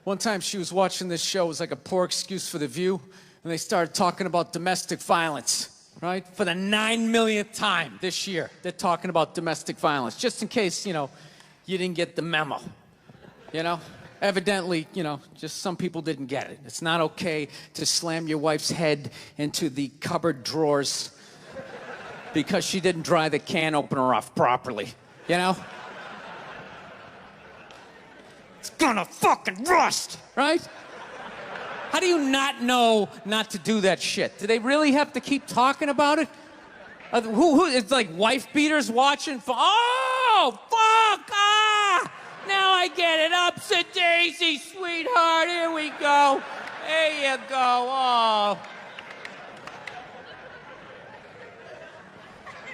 One time she was watching this show, it was like a poor excuse for The View, and they started talking about domestic violence, right? For the 9 millionth time this year, they're talking about domestic violence, just in case, you didn't get the memo, Evidently, just some people didn't get it. It's not okay to slam your wife's head into the cupboard drawers because she didn't dry the can opener off properly, It's gonna fucking rust, right? How do you not know not to do that shit? Do they really have to keep talking about it? Who it's like wife beaters watching? Oh, fuck! Ah! Now I get it. Upset daisy, sweetheart. Here we go. There you go. Oh.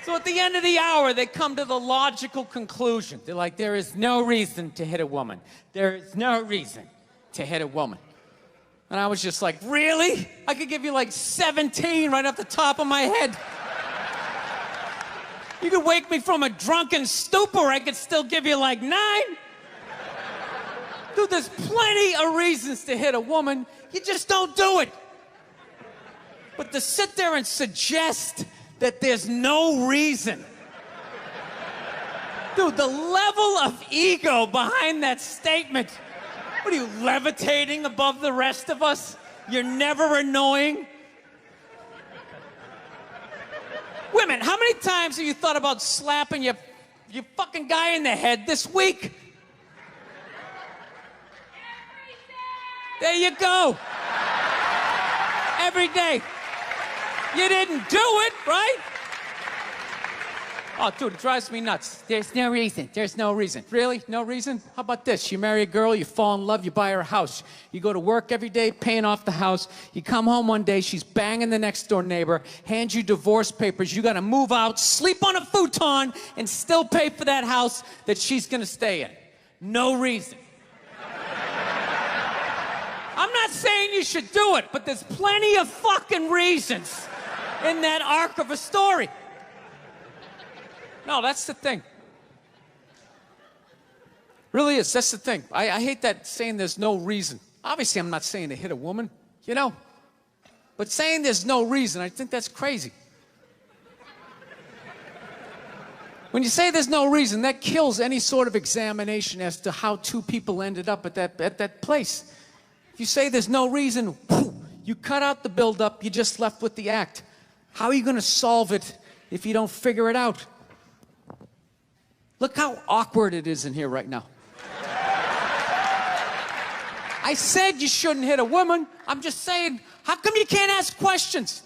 So at the end of the hour, they come to the logical conclusion. They're like, there is no reason to hit a woman. There is no reason to hit a woman. And I was just like, really? I could give you like 17 right off the top of my head. You could wake me from a drunken stupor, I could still give you like 9. Dude, there's plenty of reasons to hit a woman. You just don't do it. But to sit there and suggest that there's no reason. Dude, the level of ego behind that statement. What are you, levitating above the rest of us? You're never annoying? Women, how many times have you thought about slapping your fucking guy in the head this week? There you go. Every day. You didn't do it, right? Oh, dude, it drives me nuts. There's no reason. There's no reason. Really? No reason? How about this? You marry a girl, you fall in love, you buy her a house. You go to work every day, paying off the house. You come home one day, she's banging the next door neighbor, hands you divorce papers. You got to move out, sleep on a futon, and still pay for that house that she's going to stay in. No reason. I'm not saying you should do it, but there's plenty of fucking reasons in that arc of a story. No, that's the thing. Really is, that's the thing. I hate that saying there's no reason. Obviously, I'm not saying to hit a woman, But saying there's no reason, I think that's crazy. When you say there's no reason, that kills any sort of examination as to how two people ended up at that place. If you say there's no reason, you cut out the build-up, you're just left with the act. How are you going to solve it if you don't figure it out? Look how awkward it is in here right now. I said you shouldn't hit a woman. I'm just saying, how come you can't ask questions?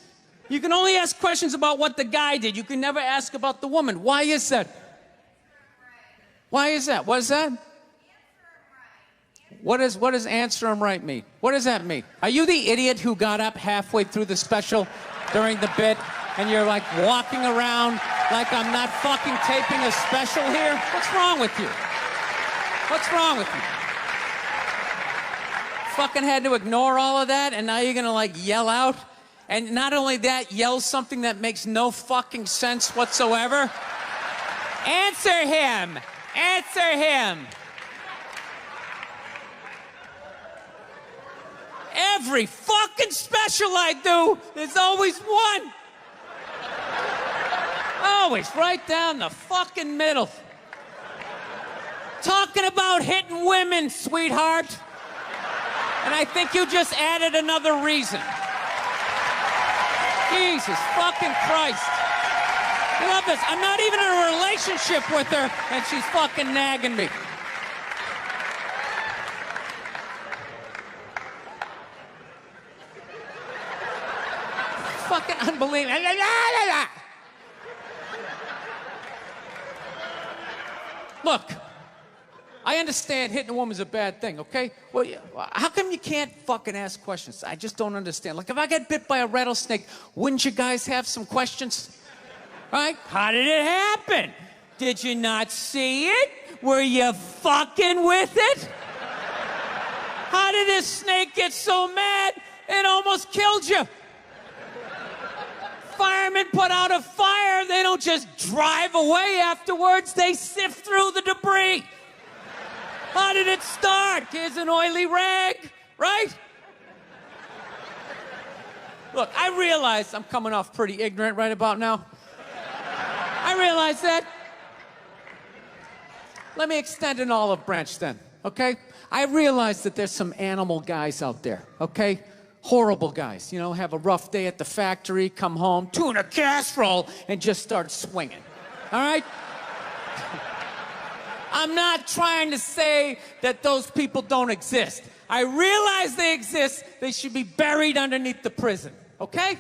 You can only ask questions about what the guy did. You can never ask about the woman. Why is that? Why is that? What is that? What does answer him right mean? What does that mean? Are you the idiot who got up halfway through the special during the bit and you're like walking around like I'm not fucking taping a special here? What's wrong with you? What's wrong with you? Fucking had to ignore all of that and now you're gonna like yell out? And not only that, yell something that makes no fucking sense whatsoever? Answer him! Answer him! Every fucking special I do, there's always one. Always right down the fucking middle. Talking about hitting women, sweetheart. And I think you just added another reason. Jesus fucking Christ. Love this. I'm not even in a relationship with her, and she's fucking nagging me. Fucking unbelievable. Look, I understand hitting a woman's a bad thing, okay? Well, how come you can't fucking ask questions? I just don't understand. Like, if I get bit by a rattlesnake, wouldn't you guys have some questions? Right? How did it happen? Did you not see it? Were you fucking with it? How did this snake get so mad it almost killed you? Firemen put out a fire, they don't just drive away afterwards, they sift through the debris. How did it start? Here's an oily rag, right? Look, I realize I'm coming off pretty ignorant right about now. I realize that. Let me extend an olive branch then, okay? I realize that there's some animal guys out there, okay? Horrible guys, you know, have a rough day at the factory, come home, tuna casserole, and just start swinging, all right? I'm not trying to say that those people don't exist. I realize they exist. They should be buried underneath the prison, okay?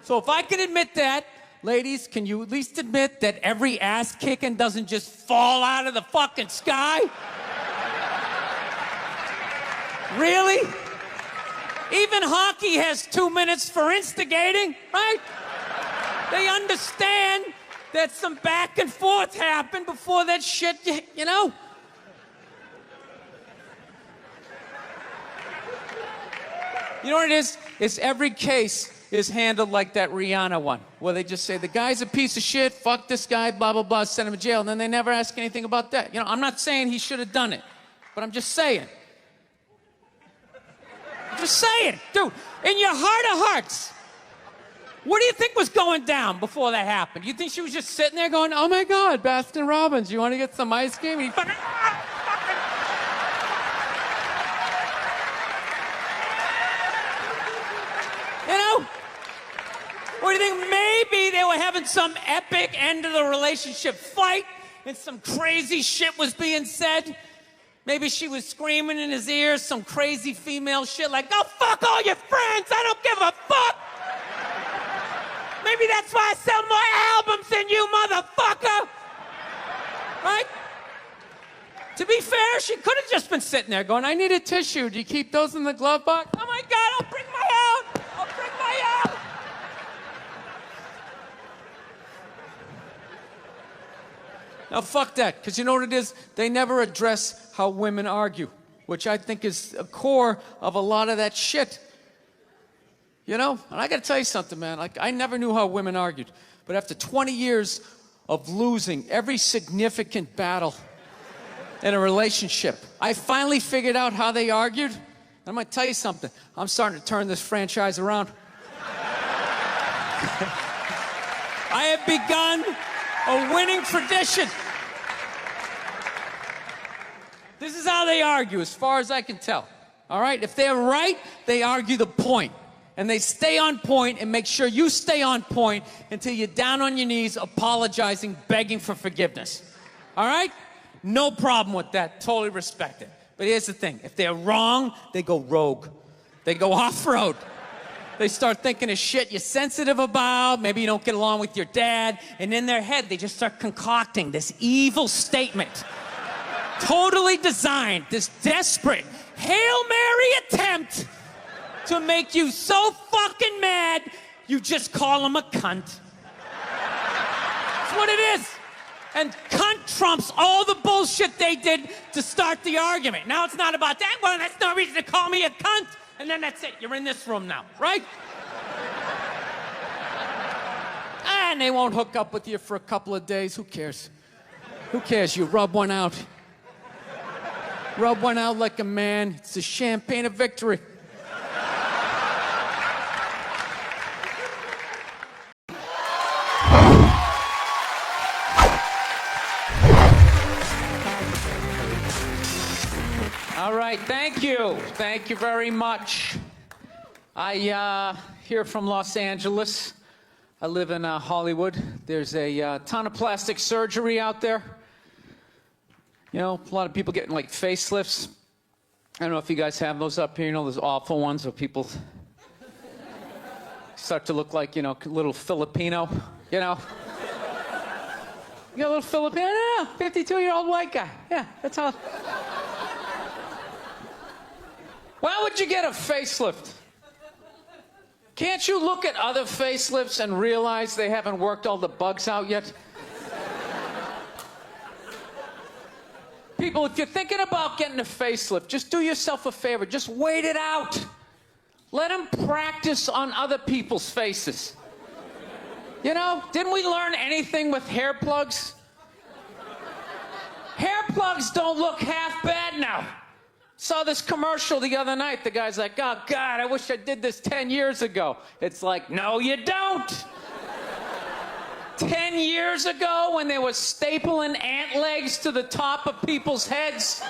So if I can admit that, ladies, can you at least admit that every ass kicking doesn't just fall out of the fucking sky? Really? Even hockey has 2 minutes for instigating, right? They understand that some back and forth happened before that shit, you know? You know what it is? It's every case is handled like that Rihanna one, where they just say, the guy's a piece of shit, fuck this guy, blah, blah, blah, send him to jail, and then they never ask anything about that. You know, I'm not saying he should have done it, but I'm just saying. I'm just saying, dude, in your heart of hearts, what do you think was going down before that happened? You think she was just sitting there going, oh my God, Baskin Robbins, you want to get some ice cream? And he fucking, you know? Or do you think maybe they were having some epic end of the relationship fight and some crazy shit was being said? Maybe she was screaming in his ears some crazy female shit like, go fuck all your friends, I don't give a fuck! Maybe that's why I sell more albums than you, motherfucker! Right? To be fair, she could have just been sitting there going, I need a tissue. Do you keep those in the glove box? Oh my God, I'll bring my out! I'll bring my out! Now, fuck that, because you know what it is? They never address how women argue, which I think is a core of a lot of that shit. You know? And I gotta tell you something, man. Like, I never knew how women argued. But after 20 years of losing every significant battle in a relationship, I finally figured out how they argued. I'm gonna tell you something. I'm starting to turn this franchise around. I have begun a winning tradition. This is how they argue, as far as I can tell. All right? If they're right, they argue the point. And they stay on point and make sure you stay on point until you're down on your knees, apologizing, begging for forgiveness. All right? No problem with that. Totally respect it. But here's the thing. If they're wrong, they go rogue. They go off-road. They start thinking of shit you're sensitive about. Maybe you don't get along with your dad. And in their head, they just start concocting this evil statement. Totally designed, this desperate Hail Mary attempt to make you so fucking mad, you just call him a cunt. That's what it is. And cunt trumps all the bullshit they did to start the argument. Now it's not about that. Well, that's no reason to call me a cunt. And then that's it. You're in this room now, right? And they won't hook up with you for a couple of days. Who cares? Who cares? You rub one out. Rub one out like a man. It's the champagne of victory. All right, thank you. Thank you very much. I here from Los Angeles. I live in Hollywood. There's a ton of plastic surgery out there. You know, a lot of people getting like facelifts. I don't know if you guys have those up here. You know, those awful ones where people start to look like, you know, little Filipino, you know. You got a little Filipino? No, 52-year-old white guy. Yeah, that's how. Why would you get a facelift? Can't you look at other facelifts and realize they haven't worked all the bugs out yet? People, if you're thinking about getting a facelift, just do yourself a favor. Just wait it out. Let them practice on other people's faces. You know, didn't we learn anything with hair plugs? Hair plugs don't look half bad now. Saw this commercial the other night. The guy's like, oh, God, I wish I did this 10 years ago. It's like, no, you don't. 10 years ago when they were stapling ant legs to the top of people's heads,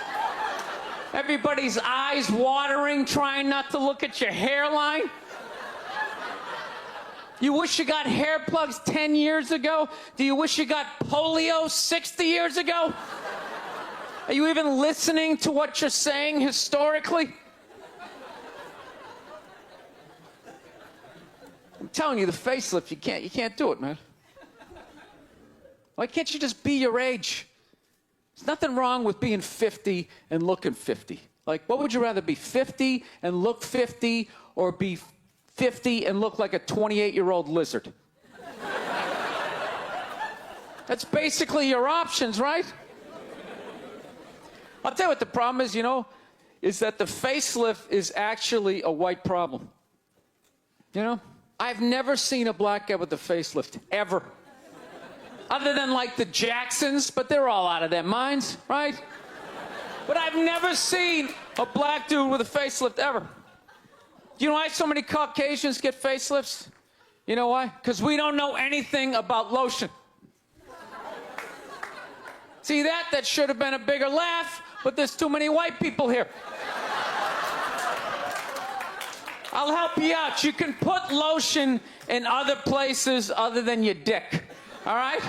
everybody's eyes watering, trying not to look at your hairline. You wish you got hair plugs 10 years ago? Do you wish you got polio 60 years ago? Are you even listening to what you're saying historically? I'm telling you, the facelift, you can't do it, man. Why can't you just be your age? There's nothing wrong with being 50 and looking 50. Like, what would you rather be, 50 and look 50, or be 50 and look like a 28-year-old lizard? That's basically your options, right? I'll tell you what the problem is, is that the facelift is actually a white problem. I've never seen a black guy with a facelift, ever. Other than, like, the Jacksons, but they're all out of their minds, right? But I've never seen a black dude with a facelift, ever. Do you know why so many Caucasians get facelifts? You know why? Because we don't know anything about lotion. See that? That should have been a bigger laugh, but there's too many white people here. I'll help you out. You can put lotion in other places other than your dick. All right?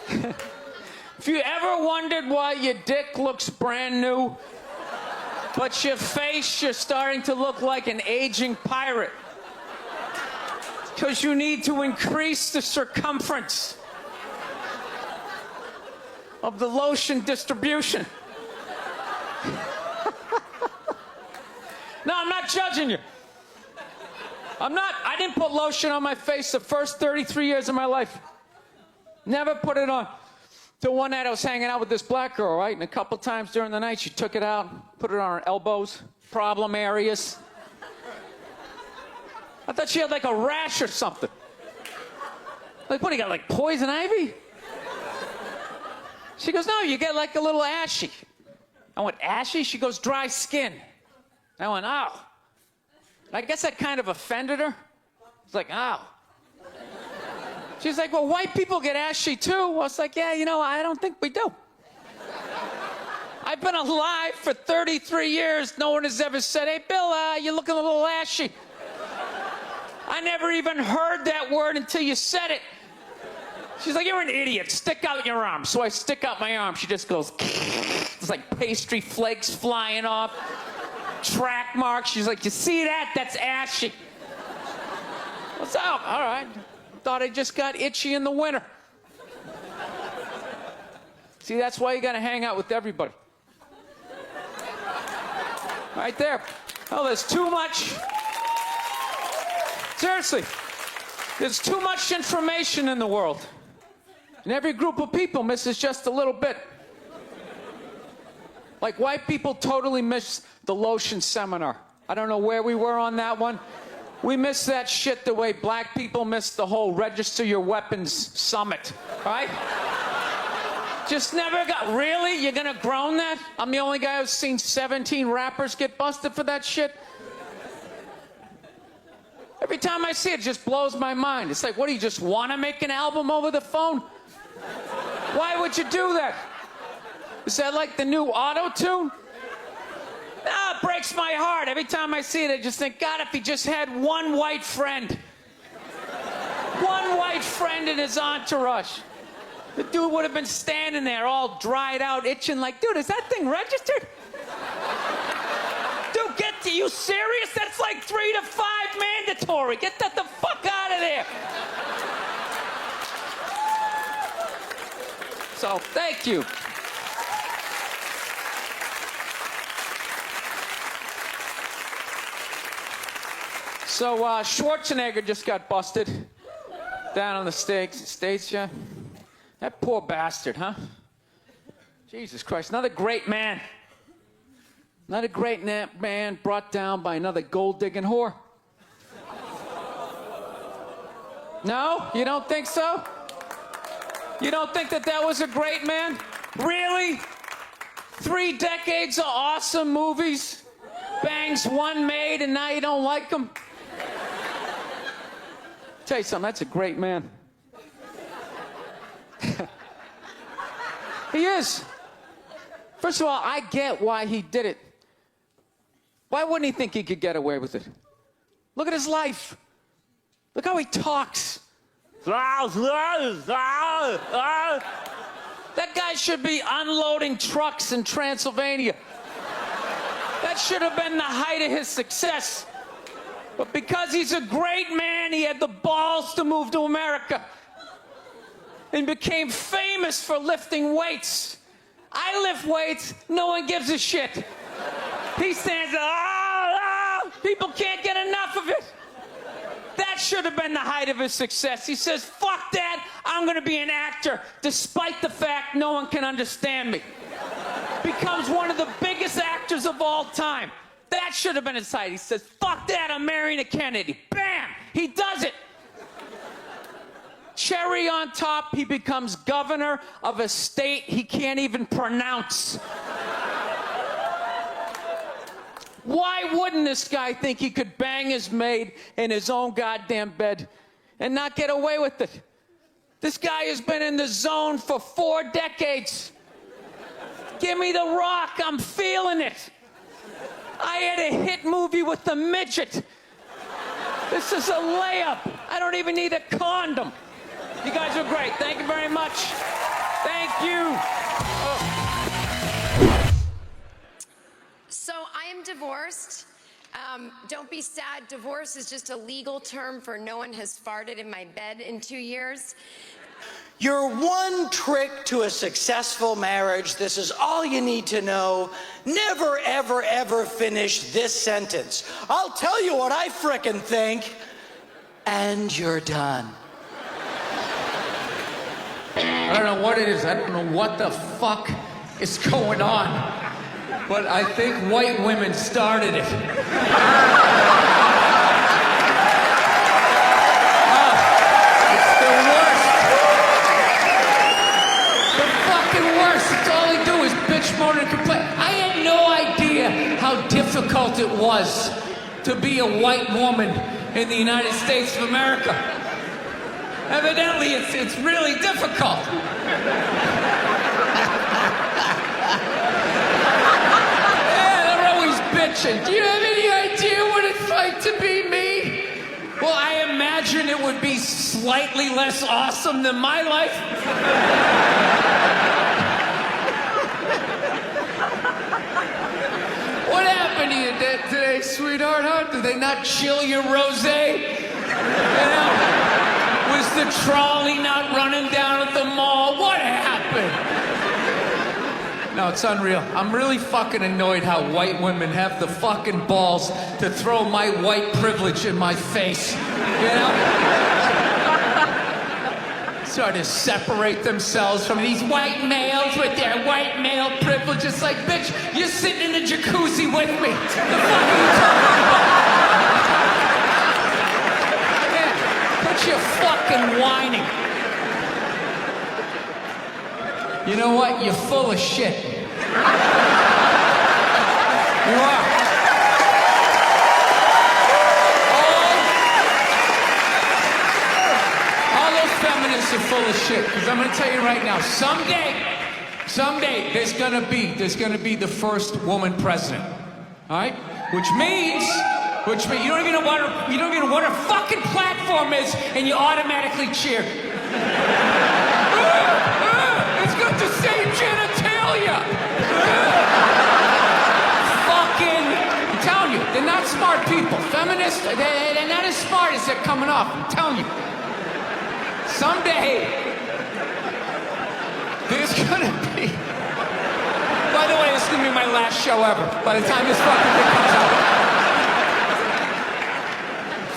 If you ever wondered why your dick looks brand new, but your face, you're starting to look like an aging pirate, because you need to increase the circumference of the lotion distribution. No, I'm not judging you. I didn't put lotion on my face the first 33 years of my life. Never put it on. Till one night I was hanging out with this black girl, right? And a couple times during the night she took it out, put it on her elbows, problem areas. I thought she had like a rash or something. Like, what, do you got, like poison ivy? She goes, no, you get like a little ashy. I went, ashy? She goes, dry skin. I went, oh. I guess that kind of offended her. It's like, oh. She's like, well, white people get ashy too. I was like, yeah, I don't think we do. I've been alive for 33 years. No one has ever said, hey, Bill, you're looking a little ashy. I never even heard that word until you said it. She's like, you're an idiot. Stick out your arm. So I stick out my arm. She just goes, it's like pastry flakes flying off. Track marks. She's like, you see that? That's ashy. What's up? All right. Thought I just got itchy in the winter. See, that's why you got to hang out with everybody. Right there. Oh, there's too much. Seriously. There's too much information in the world. And every group of people misses just a little bit. Like, white people totally miss the lotion seminar. I don't know where we were on that one. We missed that shit the way black people missed the whole register your weapons summit, right? Just never got, really? You're gonna groan that? I'm the only guy who's seen 17 rappers get busted for that shit? Every time I see it, it just blows my mind. It's like, what, do you just want to make an album over the phone? Why would you do that? Is that like the new auto-tune? No, it breaks my heart. Every time I see it, I just think, God, if he just had one white friend. One white friend in his entourage. The dude would have been standing there all dried out, itching like, dude, is that thing registered? Dude, you serious? That's like 3 to 5 mandatory. Get that the fuck out of there. So, thank you. So, Schwarzenegger just got busted down on the States, yeah? That poor bastard, huh? Jesus Christ, another great man. Another great man brought down by another gold-digging whore. No? You don't think so? You don't think that that was a great man? Really? 3 decades of awesome movies? Bangs one made and now you don't like him? Tell you something, that's a great man. He is. First of all, I get why he did it. Why wouldn't he think he could get away with it? Look at his life. Look how he talks. That guy should be unloading trucks in Transylvania. That should have been the height of his success. But because he's a great man, he had the balls to move to America and became famous for lifting weights. I lift weights, no one gives a shit. He stands, people can't get enough of it. That should have been the height of his success. He says, fuck that, I'm gonna be an actor, despite the fact no one can understand me. Becomes one of the biggest actors of all time. That should have been his height. He says, fuck that, I'm marrying a Kennedy. Bam, he does it. Cherry on top, he becomes governor of a state he can't even pronounce. Why wouldn't this guy think he could bang his maid in his own goddamn bed and not get away with it? This guy has been in the zone for 4 decades. Give me the rock, I'm feeling it. I had a hit movie with the midget. This is a layup. I don't even need a condom. You guys are great. Thank you very much. Thank you. So I am divorced. Don't be sad. Divorce is just a legal term for no one has farted in my bed in 2 years. Your one trick to a successful marriage, this is all you need to know. Never, ever, ever finish this sentence. I'll tell you what I frickin' think, and you're done. I don't know what it is. I don't know what the fuck is going on. But I think white women started it. It's the worst. The fucking worst. It's all they do is bitch, moan, and complain. I had no idea how difficult it was to be a white woman in the United States of America. Evidently, it's really difficult. Yeah, they're always bitching. Do you have any idea what it's like to be me? Well, I imagine it would be slightly less awesome than my life. What happened to you today, sweetheart? Huh? Did they not chill your rosé? You know? Was the trolley not running down at the mall? What happened? No, it's unreal. I'm really fucking annoyed how white women have the fucking balls to throw my white privilege in my face. You know? Sort of separate themselves from these white males with their white male privilege. It's like, bitch, you're sitting in the jacuzzi with me. The fuck are you talking about? You're fucking whining. You know what? You're full of shit. You are. All those feminists are full of shit. Because I'm going to tell you right now, someday, there's going to be the first woman president. All right? Which means you don't even know what her fucking platform is, and you automatically cheer. It's got the same genitalia. Fucking, I'm telling you, they're not smart people. Feminists, they're not as smart as they're coming off. I'm telling you. Someday, there's gonna be. By the way, this is gonna be my last show ever. By the time this fucking thing comes out.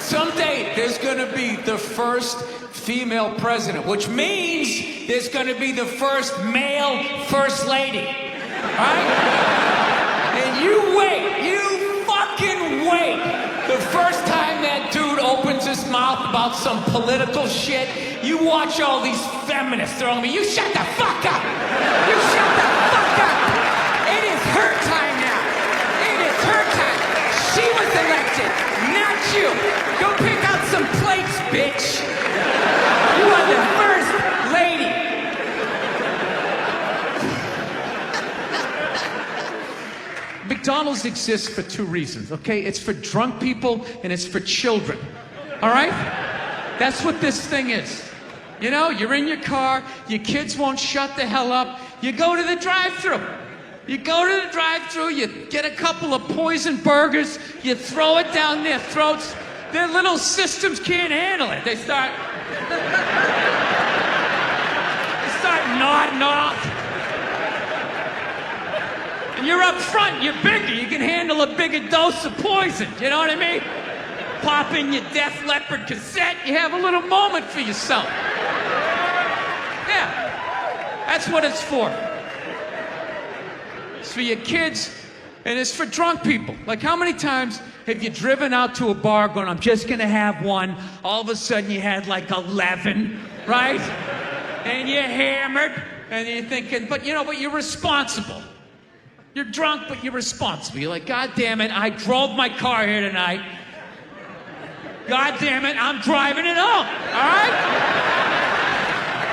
Someday, there's going to be the first female president, which means there's going to be the first male first lady. All right? And you wait. You fucking wait. The first time that dude opens his mouth about some political shit. You watch all these feminists throwing me. You shut the fuck up! You shut the fuck up! It is her time now. It is her time. She was elected, not you. Go pick out some plates, bitch. You are the first lady. McDonald's exists for two reasons, okay? It's for drunk people and it's for children, all right? That's what this thing is. You know, you're in your car, your kids won't shut the hell up, you go to the drive-thru. You go to the drive-thru, you get a couple of poison burgers, you throw it down their throats, their little systems can't handle it. They start nodding off. And you're up front, you're bigger, you can handle a bigger dose of poison, you know what I mean? Pop in your Def Leppard cassette, you have a little moment for yourself. Yeah, that's what it's for. It's for your kids, and it's for drunk people. Like, how many times have you driven out to a bar going, I'm just gonna have one, all of a sudden you had like 11, right? And you're hammered, and you're thinking, but you're responsible. You're drunk, but you're responsible. You're like, God damn it, I drove my car here tonight. God damn it, I'm driving it home, all right?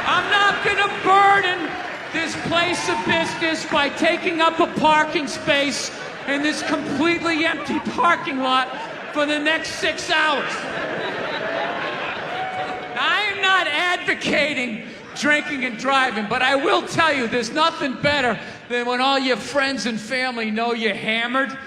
I'm not gonna burden this place of business by taking up a parking space in this completely empty parking lot for the next 6 hours. I am not advocating drinking and driving, but I will tell you, there's nothing better than when all your friends and family know you're hammered.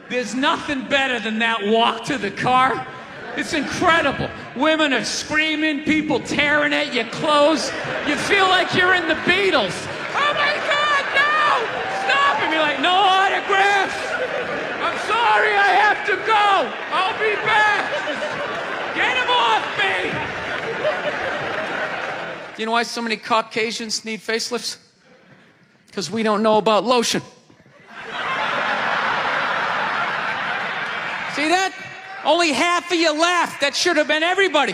There's nothing better than that walk to the car. It's incredible. Women are screaming, people tearing at your clothes. You feel like you're in the Beatles. Oh my God, no! Stop! And you're like, no autographs! I'm sorry, I have to go! I'll be back! Get him off me! Do you know why so many Caucasians need facelifts? Because we don't know about lotion. See that? Only half of you laughed. That should have been everybody.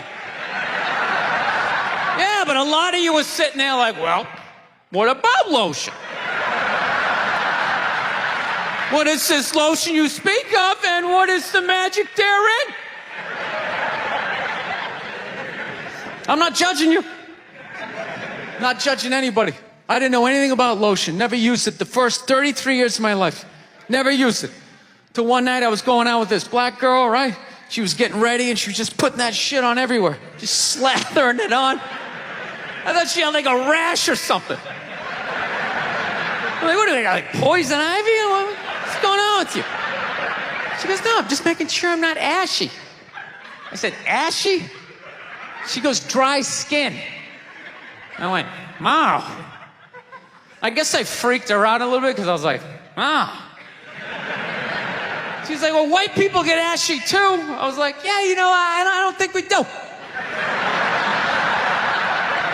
Yeah, but a lot of you were sitting there like, well, what about lotion? What is this lotion you speak of, and what is the magic therein? I'm not judging you. Not judging anybody. I didn't know anything about lotion. Never used it the first 33 years of my life. Never used it. Till one night I was going out with this black girl, right? She was getting ready and she was just putting that shit on everywhere. Just slathering it on. I thought she had like a rash or something. I'm like, what do they got, like poison ivy? What's going on with you? She goes, no, I'm just making sure I'm not ashy. I said, ashy? She goes, dry skin. I went, wow. I guess I freaked her out a little bit because I was like, wow. She's like, well, white people get ashy too. I was like, yeah, I don't think we do.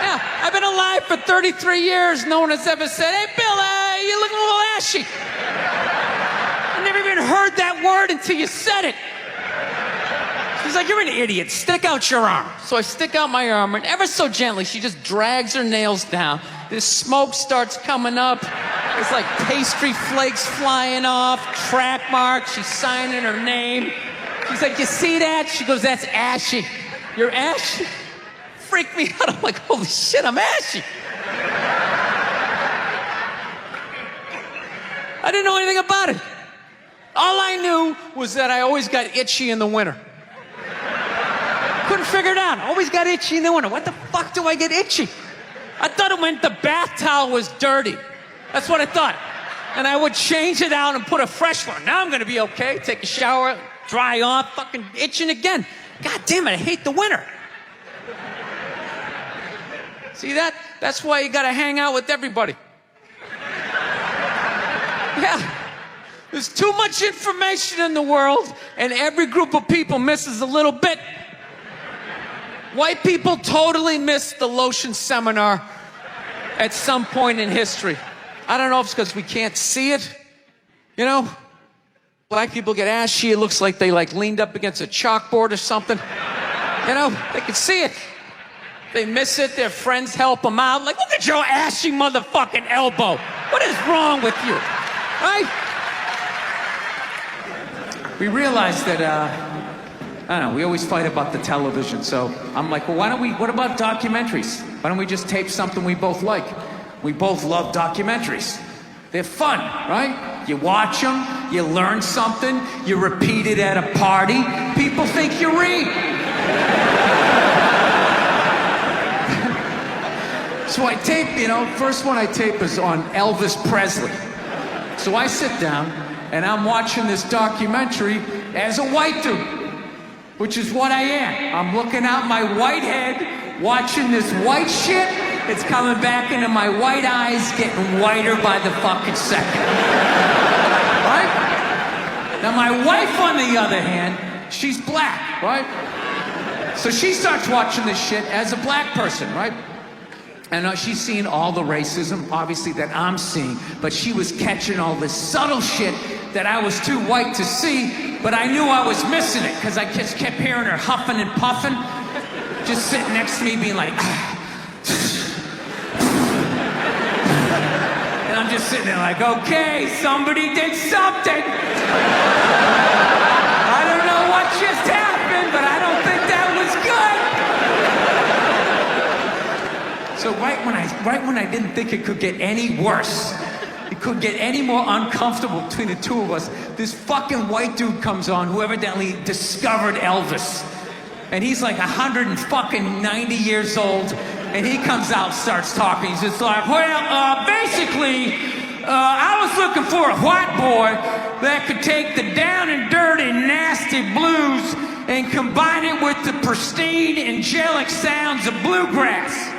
Yeah, I've been alive for 33 years. No one has ever said, hey, Bill, you're looking a little ashy. I never even heard that word until you said it. She's like, you're an idiot. Stick out your arm. So I stick out my arm, and ever so gently, she just drags her nails down. This smoke starts coming up. It's like pastry flakes flying off, track marks. She's signing her name. She's like, you see that? She goes, that's ashy. You're ashy? Freaked me out. I'm like, holy shit, I'm ashy. I didn't know anything about it. All I knew was that I always got itchy in the winter. Couldn't figure it out. Always got itchy in the winter. What the fuck do I get itchy? I thought it meant the bath towel was dirty. That's what I thought. And I would change it out and put a fresh one. Now I'm gonna be okay. Take a shower, dry off, fucking itching again. God damn it, I hate the winter. See that? That's why you gotta hang out with everybody. Yeah. There's too much information in the world, and every group of people misses a little bit. White people totally missed the lotion seminar at some point in history. I don't know if it's because we can't see it. Black people get ashy. It looks like they leaned up against a chalkboard or something. You know, they can see it. They miss it, their friends help them out. Like, look at your ashy motherfucking elbow. What is wrong with you? Right? We realized that, I don't know, we always fight about the television. So I'm like, well, what about documentaries? Why don't we just tape something we both like? We both love documentaries. They're fun, right? You watch them, you learn something, you repeat it at a party, people think you read. So I tape, you know, first one I tape is on Elvis Presley. So I sit down and I'm watching this documentary as a white dude, which is what I am. I'm looking out my white head, watching this white shit. It's coming back into my white eyes, getting whiter by the fucking second. Right? Now my wife, on the other hand, she's black, right? So she starts watching this shit as a black person, right? And she's seeing all the racism, obviously, that I'm seeing, but she was catching all this subtle shit that I was too white to see, but I knew I was missing it, because I just kept hearing her huffing and puffing, just sitting next to me being like, and I'm just sitting there like, okay, somebody did something. I don't know what just happened, but I don't think that was good. So right when I didn't think it could get any worse, it could get any more uncomfortable between the two of us, this fucking white dude comes on who evidently discovered Elvis. And he's like 190 years old, and he comes out, starts talking. He's just like, well, basically, I was looking for a white boy that could take the down and dirty, nasty blues and combine it with the pristine, angelic sounds of bluegrass.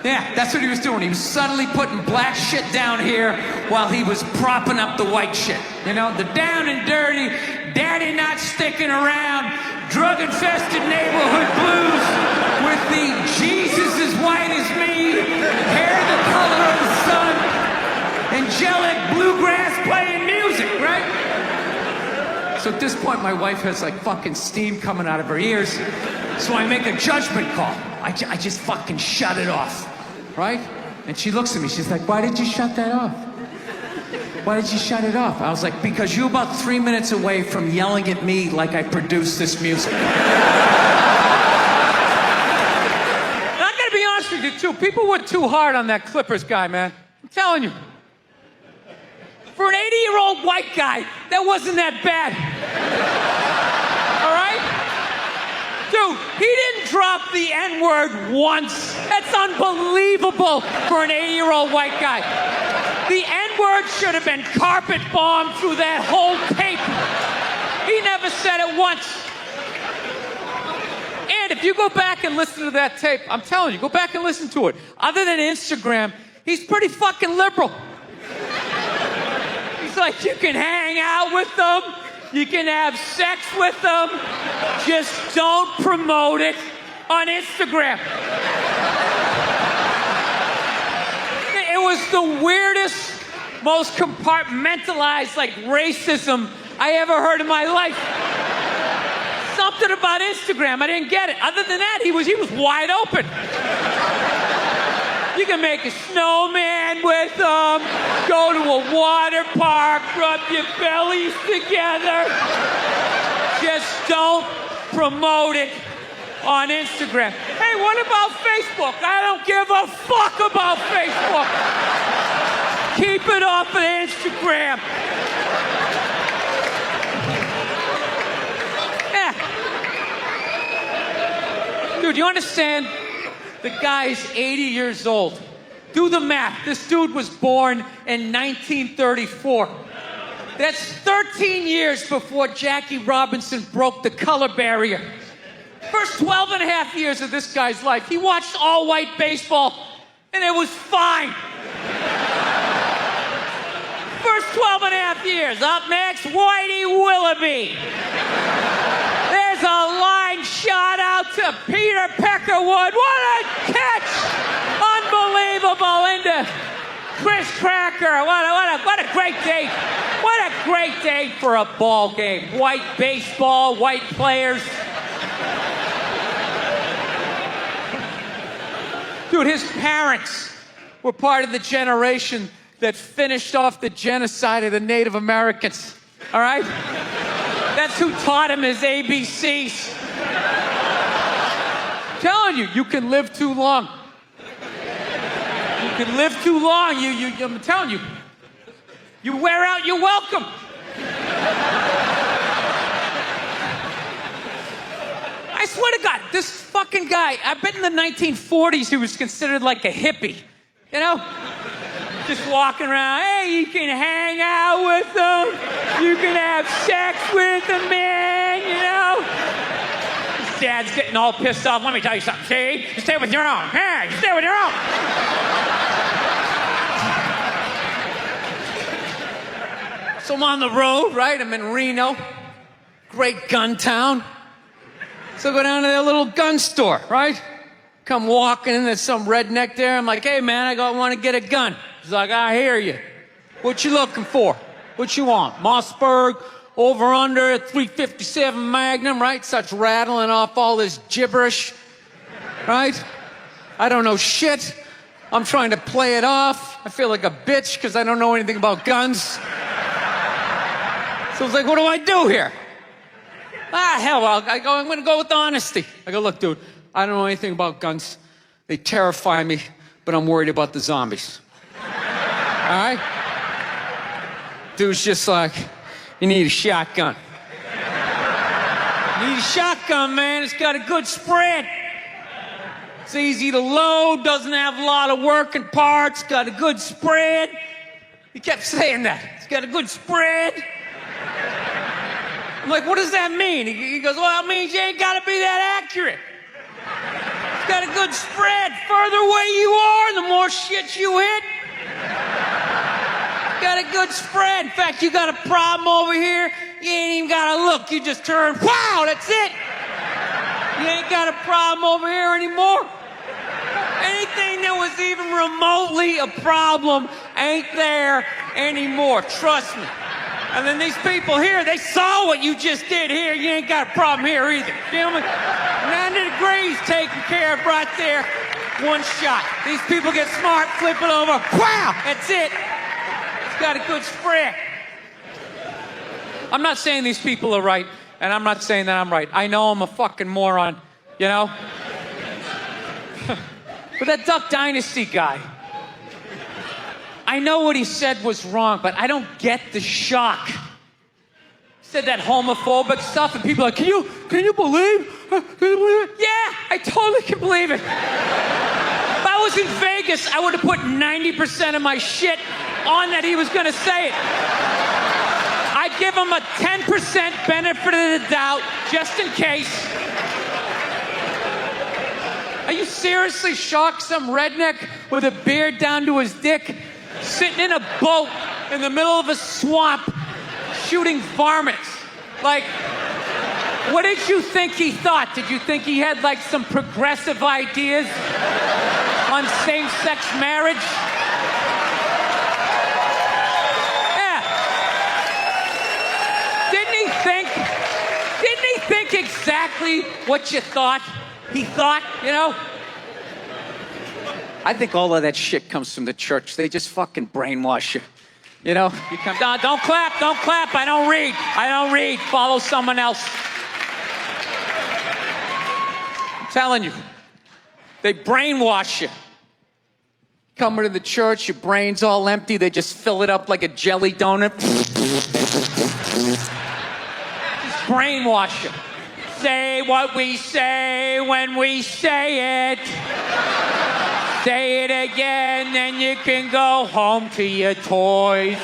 Yeah, that's what he was doing. He was subtly putting black shit down here while he was propping up the white shit. You know, the down and dirty, daddy not sticking around, drug-infested neighborhood blues with the Jesus as white as me, hair the color of the sun, angelic bluegrass playing music, right? So at this point, my wife has like fucking steam coming out of her ears. So I make a judgment call. I just fucking shut it off. Right? And she looks at me, she's like, why did you shut that off? Why did you shut it off? I was like, because you're about 3 minutes away from yelling at me like I produced this music. And I gotta be honest with you too, people were too hard on that Clippers guy, man. I'm telling you. For an 80-year-old white guy, that wasn't that bad. All right? Dude, he didn't drop the N-word once. That's unbelievable for an 80-year-old white guy. The N-word should have been carpet bombed through that whole tape. He never said it once. And if you go back and listen to that tape, I'm telling you, go back and listen to it. Other than Instagram, he's pretty fucking liberal. He's like, you can hang out with them. You can have sex with them. Just don't promote it on Instagram. It was the weirdest, most compartmentalized, like, racism I ever heard in my life. Something about Instagram, I didn't get it. Other than that, he was wide open. You can make a snowman with them, go to a water park, rub your bellies together. Just don't promote it on Instagram. Hey, what about Facebook? I don't give a fuck about Facebook. Keep it off of Instagram. Yeah. Dude, you understand? The guy's 80 years old. Do the math. This dude was born in 1934. That's 13 years before Jackie Robinson broke the color barrier. First 12 and a half years of this guy's life, he watched all-white baseball, and it was fine. First 12 and a half years. Up next, Whitey Willoughby. There's a line shot out to Peter Peckerwood. What a catch! Unbelievable into Chris Cracker. What a great day. What a great day for a ball game. White baseball, white players. Dude, his parents were part of the generation that finished off the genocide of the Native Americans. All right? That's who taught him his ABCs. I'm telling you, you can live too long. You can live too long. I'm telling you. You wear out your welcome. I swear to God, this fucking guy, I bet in the 1940s he was considered like a hippie. You know? Just walking around, hey, you can hang out with them. You can have sex with them, man, you know? His dad's getting all pissed off. Let me tell you something, see? You stay with your own. Hey, you stay with your own. So I'm on the road, right? I'm in Reno. Great gun town. So I go down to their little gun store, right? Come walking in, there's some redneck there. I'm like, hey, man, I want to get a gun. He's like, I hear you. What you looking for? What you want? Mossberg, over under, 357 Magnum, right? Starts rattling off all this gibberish, right? I don't know shit. I'm trying to play it off. I feel like a bitch because I don't know anything about guns. So I was like, what do I do here? Hell, I go, I'm going to go with honesty. I go, look, dude, I don't know anything about guns. They terrify me, but I'm worried about the zombies. All right? Dude's just like, you need a shotgun. You need a shotgun, man. It's got a good spread. It's easy to load, doesn't have a lot of working parts, got a good spread. He kept saying that. It's got a good spread. I'm like, what does that mean? He goes, well, it means you ain't got to be that accurate. It's got a good spread. Further away you are, the more shit you hit. Got a good spread. In fact, you got a problem over here, you ain't even got to look. You just turn, wow, that's it. You ain't got a problem over here anymore. Anything that was even remotely a problem ain't there anymore. Trust me. And then these people here, they saw what you just did here. You ain't got a problem here either. Feel me? 90 degrees taken care of right there. One shot. These people get smart, flip it over. Wow! That's it. It's got a good spread. I'm not saying these people are right, and I'm not saying that I'm right. I know I'm a fucking moron, you know? But that Duck Dynasty guy, I know what he said was wrong, but I don't get the shock. He said that homophobic stuff, and people are like, can you believe? Can you believe it? Yeah, I totally can believe it. If I was in Vegas, I would have put 90% of my shit on that he was going to say it. I'd give him a 10% benefit of the doubt, just in case. Are you seriously shocked some redneck with a beard down to his dick sitting in a boat in the middle of a swamp shooting varmints? Like, what did you think he thought? Did you think he had like some progressive ideas on same-sex marriage? Yeah. Didn't he think exactly what you thought he thought, you know? I think all of that shit comes from the church. They just fucking brainwash you. You know? You come down, don't clap. I don't read. Follow someone else. I'm telling you. They brainwash you. Coming to the church, your brain's all empty. They just fill it up like a jelly donut. Just brainwash you. Say what we say when we say it. Say it again, then you can go home to your toys.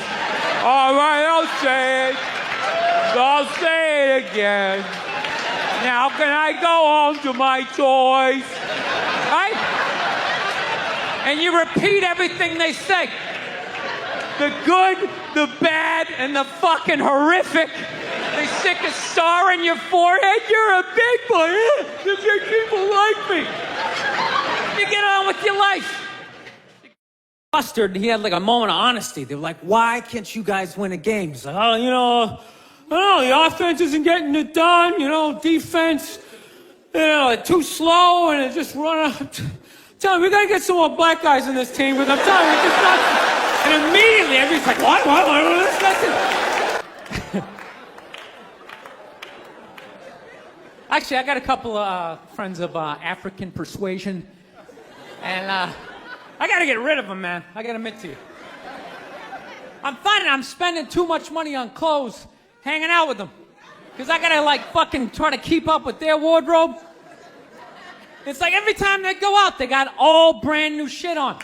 All right, I'll say it. I'll say it again. Now can I go home to my toys? Right? And you repeat everything they say. The good, the bad, and the fucking horrific. They stick a star in your forehead. You're a big boy. The big people like me. You get on with your life. Mustard, he had like a moment of honesty. They were like, why can't you guys win a game? He's like, oh, you know, I don't know, the offense isn't getting it done. You know, defense, you know, too slow and it just run out. telling you, we gotta get some more black guys in this team, because I'm telling you, it's not. And immediately, everybody's like, what? Listen. Actually, I got a couple of friends of African persuasion, and I gotta get rid of them, man. I gotta admit to you. I'm finding I'm spending too much money on clothes hanging out with them, because I gotta, like, fucking try to keep up with their wardrobe. It's like every time they go out, they got all brand new shit on.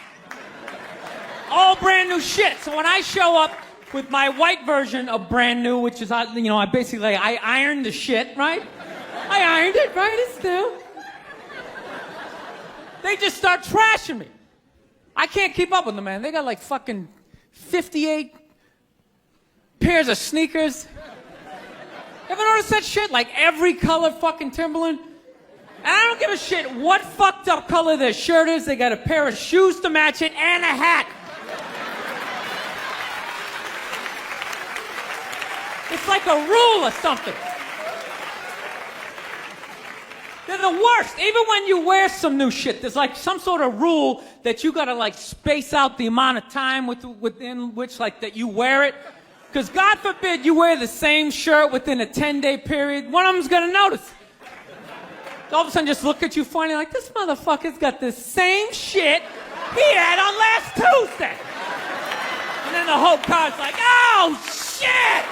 All brand new shit. So when I show up with my white version of brand new, which is, you know, I ironed the shit, right? I ironed it, right? It's new. They just start trashing me. I can't keep up with them, man. They got like fucking 58 pairs of sneakers. Ever notice that shit? Like every color fucking Timberland? And I don't give a shit what fucked up color their shirt is. They got a pair of shoes to match it and a hat. It's like a rule or something. They're the worst. Even when you wear some new shit, there's like some sort of rule that you gotta like space out the amount of time within which like that you wear it. Because God forbid you wear the same shirt within a 10-day period, one of them's gonna notice. All of a sudden just look at you funny like, this motherfucker's got the same shit he had on last Tuesday. And then the whole car's like, oh shit!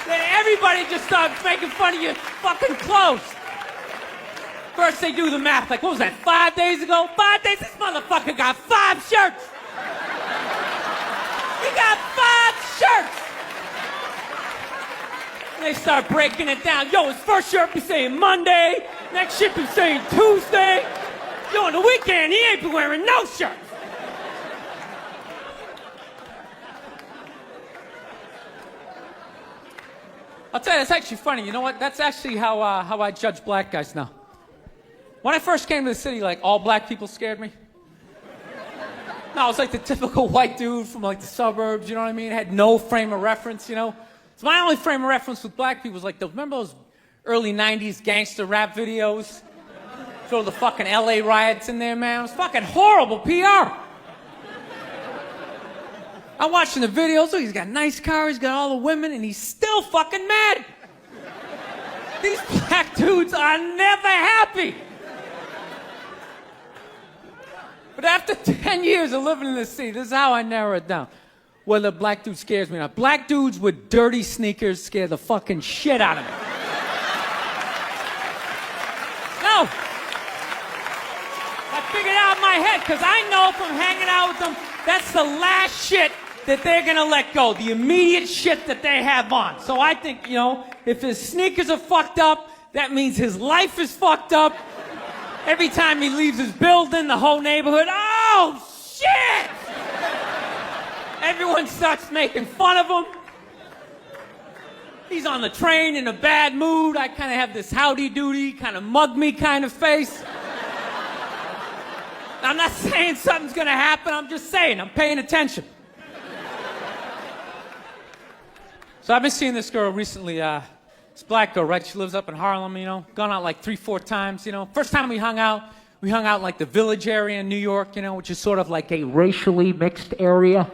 Then everybody just starts making fun of your fucking clothes. First they do the math, like what was that, 5 days ago? 5 days? This motherfucker got 5 shirts! He got 5 shirts! And they start breaking it down. Yo, his first shirt be saying Monday, next shirt be saying Tuesday. Yo, on the weekend, he ain't be wearing no shirts. I'll tell you, that's actually funny. You know what? That's actually how I judge black guys now. When I first came to the city, like, all black people scared me. No, I was like the typical white dude from, like, the suburbs, you know what I mean? Had no frame of reference, you know? So my only frame of reference with black people was, like, remember those early 90s gangster rap videos? Throw the fucking LA riots in there, man. It was fucking horrible PR. I'm watching the videos, look, he's got a nice car, he's got all the women, and he's still fucking mad. These black dudes are never happy. But after 10 years of living in this city, this is how I narrow it down. Whether a black dude scares me or not. Black dudes with dirty sneakers scare the fucking shit out of me. No. I figured it out in my head, because I know from hanging out with them, that's the last shit that they're gonna let go, the immediate shit that they have on. So I think, you know, if his sneakers are fucked up, that means his life is fucked up. Every time he leaves his building, the whole neighborhood, oh, shit! Everyone starts making fun of him. He's on the train in a bad mood. I kind of have this howdy-doody, kind of mug-me kind of face. I'm not saying something's gonna happen, I'm just saying, I'm paying attention. So I've been seeing this girl recently, this black girl, right? She lives up in Harlem, you know, gone out like 3-4 times, you know. First time we hung out in like the Village area in New York, you know, which is sort of like a racially mixed area.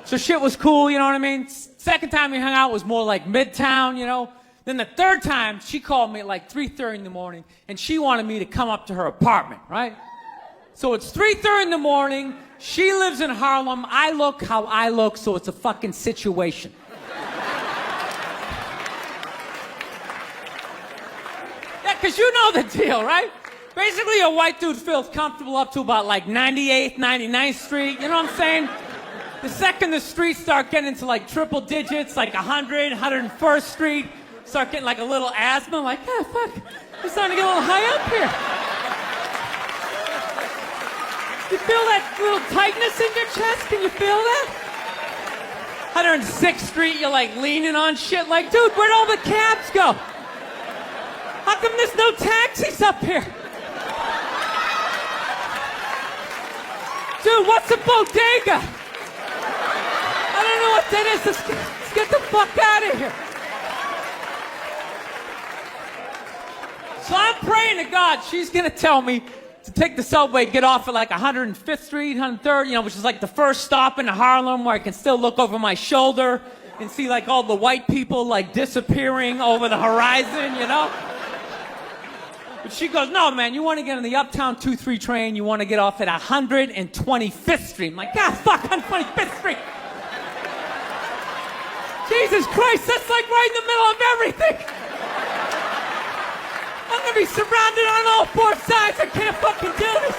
So shit was cool, you know what I mean? Second time we hung out was more like Midtown, you know. Then the third time, she called me at like 3:30 in the morning, and she wanted me to come up to her apartment, right? So it's 3:30 in the morning, she lives in Harlem, I look how I look, so it's a fucking situation. Yeah, because you know the deal, right? Basically, a white dude feels comfortable up to about like 98th, 99th Street, you know what I'm saying? The second the streets start getting into like triple digits, like 100, 101st Street, start getting like a little asthma, like, ah, fuck, we're starting to get a little high up here. You feel that little tightness in your chest? Can you feel that? 106th Street, you're like leaning on shit like, dude, where'd all the cabs go? How come there's no taxis up here? Dude, what's a bodega? I don't know what that is. Let's get the fuck out of here. So I'm praying to God she's going to tell me to take the subway, get off at like 105th Street, 103rd, you know, which is like the first stop in Harlem where I can still look over my shoulder and see like all the white people like disappearing over the horizon, you know? But she goes, no, man, you want to get on the Uptown 2-3 train, you want to get off at 125th Street. I'm like, God, fuck, 125th Street. Jesus Christ, that's like right in the middle of everything. I'm going to be surrounded on all four sides. I can't fucking do this.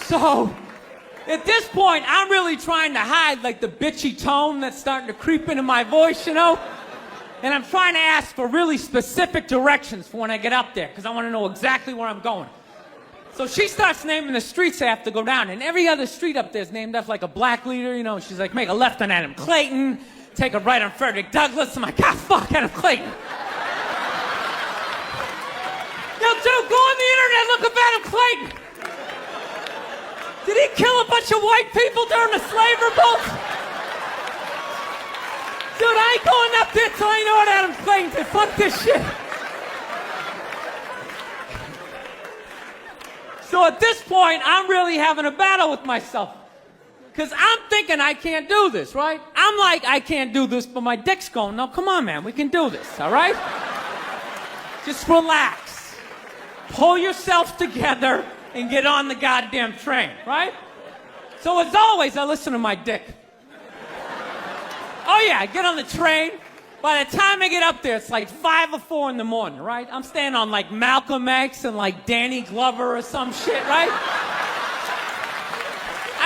So, at this point, I'm really trying to hide like the bitchy tone that's starting to creep into my voice, you know? And I'm trying to ask for really specific directions for when I get up there, because I want to know exactly where I'm going. So she starts naming the streets I have to go down, and every other street up there is named after like a black leader, you know? She's like, make a left on Adam Clayton, take a right on Frederick Douglass. I'm like, God, fuck Adam Clayton. Yo, dude, go on the internet, look up Adam Clayton. Did he kill a bunch of white people during the slave revolt? Dude, I ain't going up there till I know what Adam Clayton did. Fuck this shit. So at this point, I'm really having a battle with myself. Because I'm thinking I can't do this, right? I'm like, I can't do this, but my dick's going, no, come on, man, we can do this, all right? Just relax. Pull yourself together and get on the goddamn train, right? So as always, I listen to my dick. Oh yeah, I get on the train. By the time I get up there, it's like 5 or 4 in the morning, right? I'm staying on like Malcolm X and like Danny Glover or some shit, right?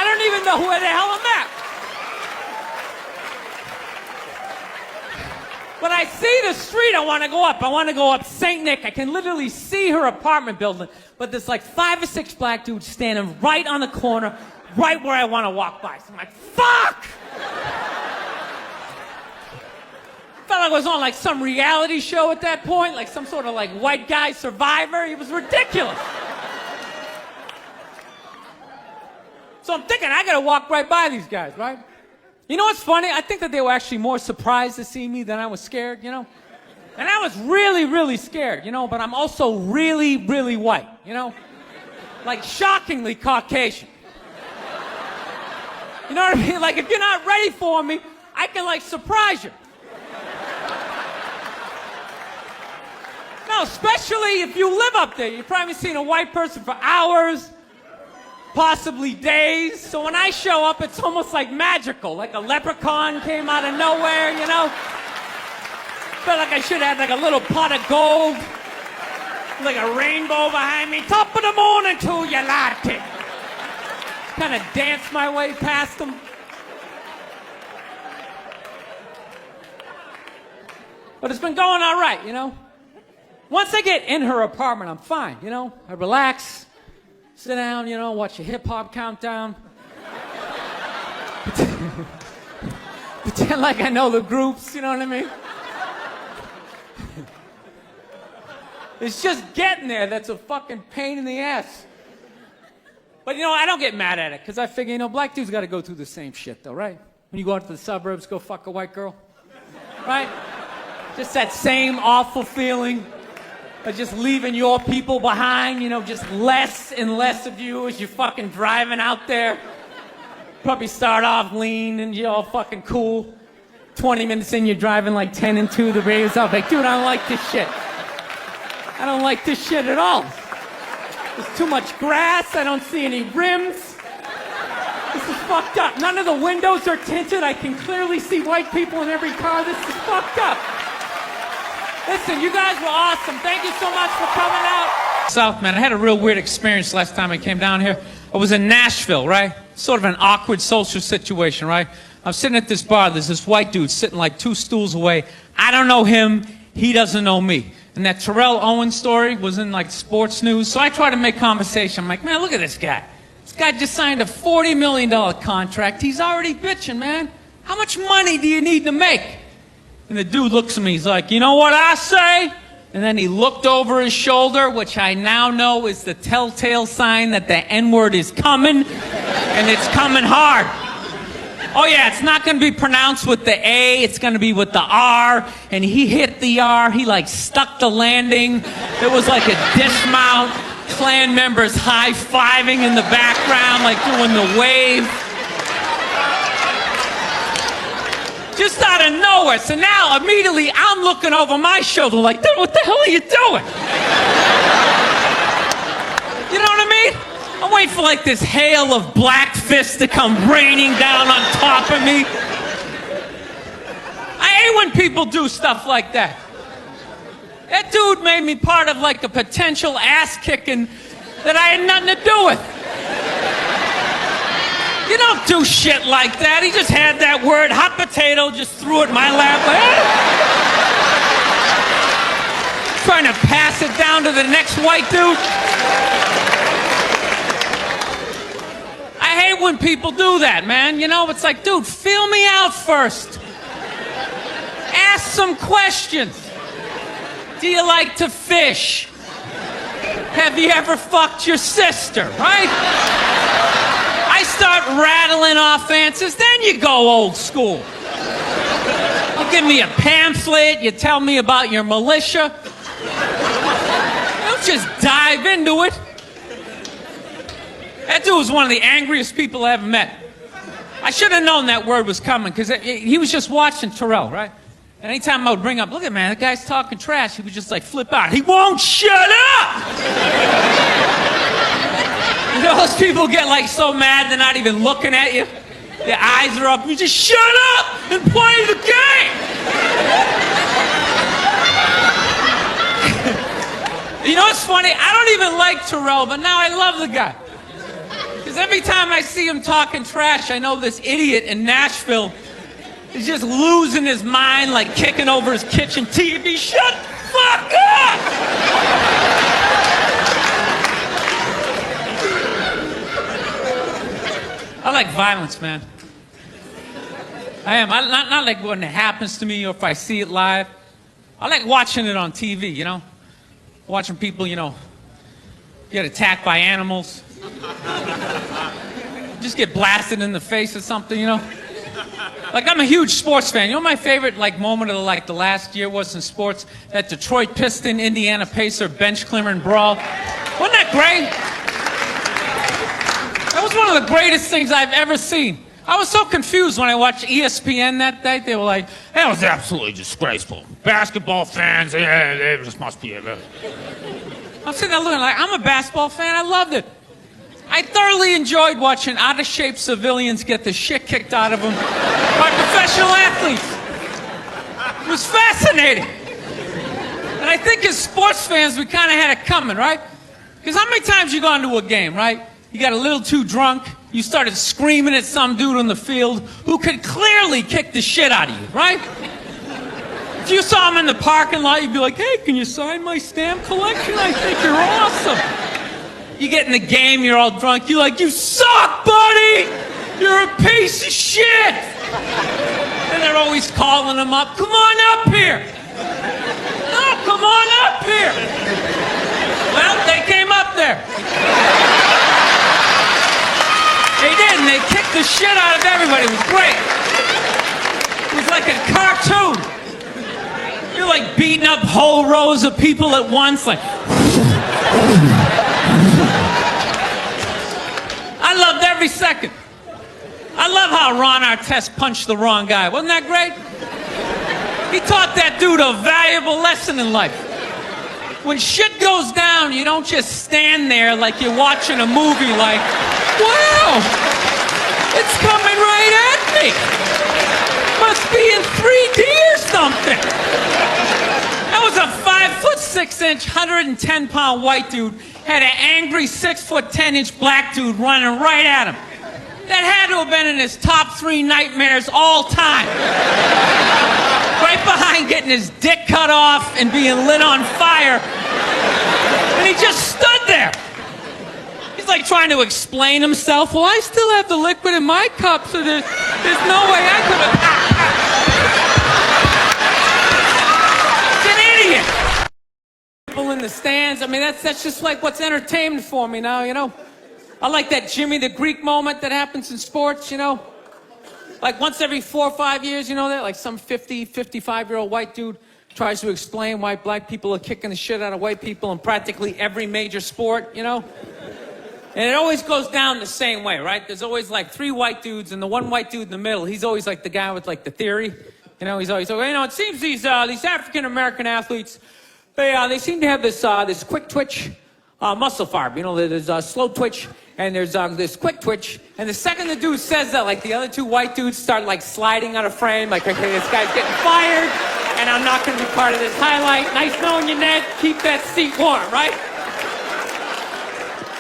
I don't even know where the hell I'm at. When I see the street I want to go up, I want to go up St. Nick. I can literally see her apartment building, but there's like 5 or 6 black dudes standing right on the corner, right where I want to walk by. So I'm like, fuck! Felt like I was on like some reality show at that point, like some sort of like white guy survivor. It was ridiculous. So I'm thinking I gotta walk right by these guys, right? You know what's funny? I think that they were actually more surprised to see me than I was scared, you know? And I was really, really scared, you know, but I'm also really, really white, you know? Like shockingly Caucasian. You know what I mean? Like if you're not ready for me, I can like surprise you. No, especially if you live up there. You've probably seen a white person for hours, possibly days. So when I show up, it's almost like magical, like a leprechaun came out of nowhere, you know? Felt like I should have like a little pot of gold, like a rainbow behind me. Top of the morning to you, latte. Kind of dance my way past them. But it's been going all right, you know? Once I get in her apartment, I'm fine, you know? I relax, sit down, you know, watch a hip-hop countdown. Pretend like I know the groups, you know what I mean? It's just getting there that's a fucking pain in the ass. But, you know, I don't get mad at it, because I figure, you know, black dudes got to go through the same shit, though, right? When you go out to the suburbs, go fuck a white girl, right? Just that same awful feeling of just leaving your people behind, you know, just less and less of you as you're fucking driving out there. Probably start off lean and you're all fucking cool. 20 minutes in, you're driving like 10 and 2, the radio's off. Like, dude, I don't like this shit. I don't like this shit at all. There's too much grass, I don't see any rims. This is fucked up. None of the windows are tinted. I can clearly see white people in every car. This is fucked up. Listen, you guys were awesome. Thank you so much for coming out. South, man, I had a real weird experience last time I came down here. I was in Nashville, right? Sort of an awkward social situation, right? I'm sitting at this bar. There's this white dude sitting like 2 stools away. I don't know him. He doesn't know me. And that Terrell Owens story was in like sports news. So I try to make conversation. I'm like, man, look at this guy. This guy just signed a $40 million contract. He's already bitching, man. How much money do you need to make? And the dude looks at me, he's like, you know what I say? And then he looked over his shoulder, which I now know is the telltale sign that the N-word is coming, and it's coming hard. Oh yeah, it's not gonna be pronounced with the A, it's gonna be with the R, and he hit the R, he like stuck the landing. It was like a dismount, Klan members high-fiving in the background, like doing the wave. Just out of nowhere. So now, immediately, I'm looking over my shoulder like, dude, what the hell are you doing? You know what I mean? I'm waiting for like this hail of black fists to come raining down on top of me. I hate when people do stuff like that. That dude made me part of like a potential ass kicking that I had nothing to do with. You don't do shit like that. He just had that word, hot potato, just threw it in my lap. Trying to pass it down to the next white dude. I hate when people do that, man. You know, it's like, dude, feel me out first. Ask some questions. Do you like to fish? Have you ever fucked your sister, right? I start rattling off answers, then you go old school. You give me a pamphlet, you tell me about your militia. Don't just dive into it. That dude was one of the angriest people I ever met. I should have known that word was coming, because he was just watching Terrell, right? And anytime I would bring up, look at man, that guy's talking trash, he would just like flip out. He won't shut up! You know, those people get like so mad they're not even looking at you. Their eyes are up. You just shut up and play the game! You know what's funny? I don't even like Terrell, but now I love the guy. Because every time I see him talking trash, I know this idiot in Nashville is just losing his mind, like kicking over his kitchen TV. Shut the fuck up! I like violence, man. I am. Not like when it happens to me or if I see it live. I like watching it on TV, you know? Watching people, you know, get attacked by animals. Just get blasted in the face or something, you know? Like, I'm a huge sports fan. You know my favorite, like, moment of, like, the last year was in sports? That Detroit Piston, Indiana Pacer, bench clearing brawl. Wasn't that great? That was one of the greatest things I've ever seen. I was so confused when I watched ESPN that day. They were like, that was absolutely disgraceful. Basketball fans, they just must be... I'm sitting there looking like, I'm a basketball fan. I loved it. I thoroughly enjoyed watching out-of-shape civilians get the shit kicked out of them by professional athletes. It was fascinating. And I think as sports fans, we kind of had it coming, right? Because how many times you gone to a game, right? You got a little too drunk, you started screaming at some dude on the field who could clearly kick the shit out of you, right? If you saw him in the parking lot, you'd be like, hey, can you sign my stamp collection? I think you're awesome. You get in the game, you're all drunk, you're like, you suck, buddy! You're a piece of shit! And they're always calling him up, come on up here! No, come on up here! Well, they came up there. They did, and they kicked the shit out of everybody. It was great. It was like a cartoon. You're like beating up whole rows of people at once, like... I loved every second. I love how Ron Artest punched the wrong guy. Wasn't that great? He taught that dude a valuable lesson in life. When shit goes down, you don't just stand there like you're watching a movie like, wow, it's coming right at me. Must be in 3D or something. That was a 5'6", 110-pound white dude had an angry 6'10" black dude running right at him. That had to have been in his top 3 nightmares all time. Right behind getting his dick cut off and being lit on fire. And he just stood there. He's like trying to explain himself. Well, I still have the liquid in my cup, so there's no way I could have... He's an idiot. People in the stands, I mean, that's just like what's entertainment for me now, you know? I like that Jimmy the Greek moment that happens in sports, you know? Like once every 4 or 5 years, you know that? Like some 50, 55-year-old white dude tries to explain why black people are kicking the shit out of white people in practically every major sport, you know? And it always goes down the same way, right? There's always like 3 white dudes, and the one white dude in the middle, he's always like the guy with like the theory. You know, he's always like, you know, it seems these African-American athletes, they seem to have this quick twitch muscle fiber. You know, there's slow twitch, and there's this quick twitch. And the second the dude says that, like the other 2 white dudes start like sliding out of frame, like, okay, this guy's getting fired, and I'm not gonna be part of this highlight. Nice knowing you, Ned. Keep that seat warm, right?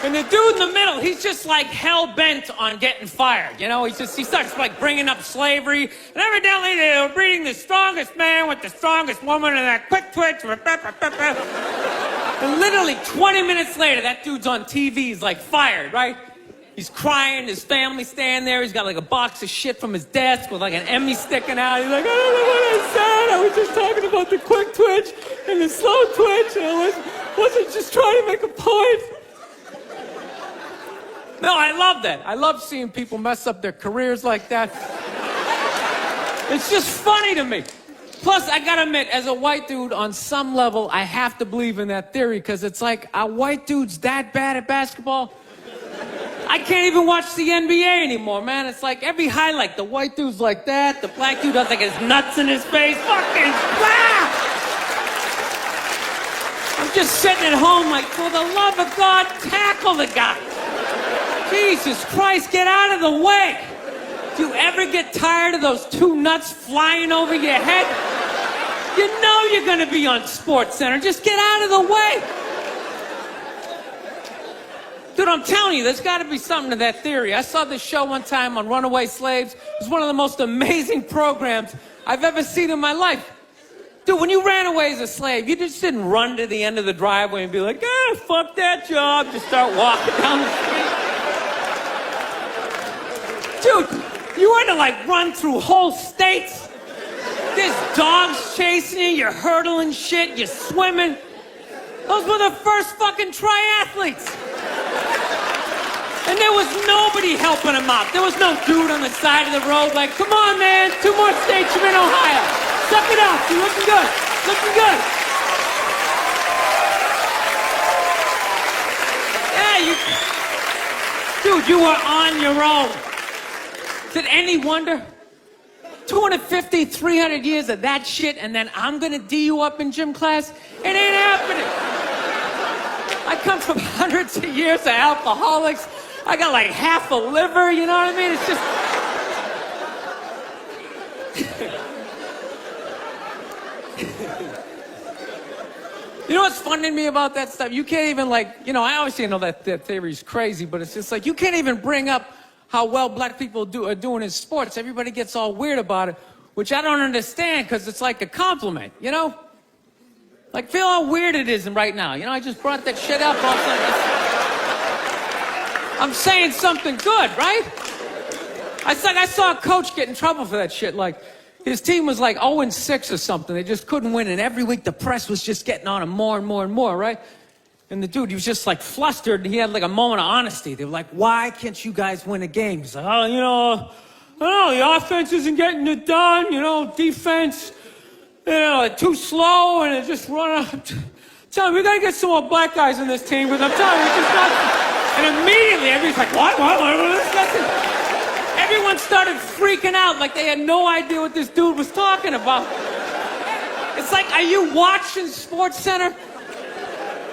And the dude in the middle, he's just like hell-bent on getting fired. You know, he starts like bringing up slavery. And evidently they were breeding the strongest man with the strongest woman and that quick twitch. And literally 20 minutes later, that dude's on TV, he's like fired, right? He's crying, his family's standing there, he's got like a box of shit from his desk with like an Emmy sticking out. He's like, I don't know what I said, I was just talking about the quick twitch and the slow twitch, and I wasn't just trying to make a point. No, I love that. I love seeing people mess up their careers like that. It's just funny to me. Plus, I gotta admit, as a white dude, on some level, I have to believe in that theory, because it's like, are white dudes that bad at basketball? I can't even watch the NBA anymore, man. It's like every highlight, the white dude's like that, the black dude has like his nuts in his face. Fucking blah! I'm just sitting at home like, for the love of God, tackle the guy. Jesus Christ, get out of the way. Do you ever get tired of those 2 nuts flying over your head? You know you're gonna be on SportsCenter. Just get out of the way. Dude, I'm telling you, there's gotta be something to that theory. I saw this show one time on runaway slaves. It was one of the most amazing programs I've ever seen in my life. Dude, when you ran away as a slave, you just didn't run to the end of the driveway and be like, fuck that job. Just start walking down the street. Dude, you had to like run through whole states. There's dogs chasing you, you're hurdling shit, you're swimming. Those were the first fucking triathletes. And there was nobody helping them out. There was no dude on the side of the road like, come on, man, 2 more states, you're in Ohio. Suck it up, you're looking good, looking good. Yeah, dude, you were on your own. Is it any wonder? 250, 300 years of that shit, and then I'm gonna D you up in gym class? It ain't happening. I come from hundreds of years of alcoholics. I got like half a liver, you know what I mean? It's just... You know what's funny to me about that stuff? You can't even like, you know, I obviously know that theory's crazy, but it's just like, you can't even bring up how well black people are doing in sports. Everybody gets all weird about it, which I don't understand, because it's like a compliment, you know? Like, feel how weird it is right now. You know, I just brought that shit up all of a sudden. I'm saying something good, right? I saw a coach get in trouble for that shit. Like, his team was like 0-6 or something. They just couldn't win, and every week the press was just getting on him more and more and more, right? And the dude, he was just like flustered, and he had like a moment of honesty. They were like, why can't you guys win a game? He's like, oh, you know, I don't know, the offense isn't getting it done, you know, defense, you know, too slow, and it just run up. Tell me, we gotta get some more black guys in this team, because I'm telling you, it's just not. And immediately, everybody's like, what? Everyone started freaking out like they had no idea what this dude was talking about. It's like, are you watching SportsCenter?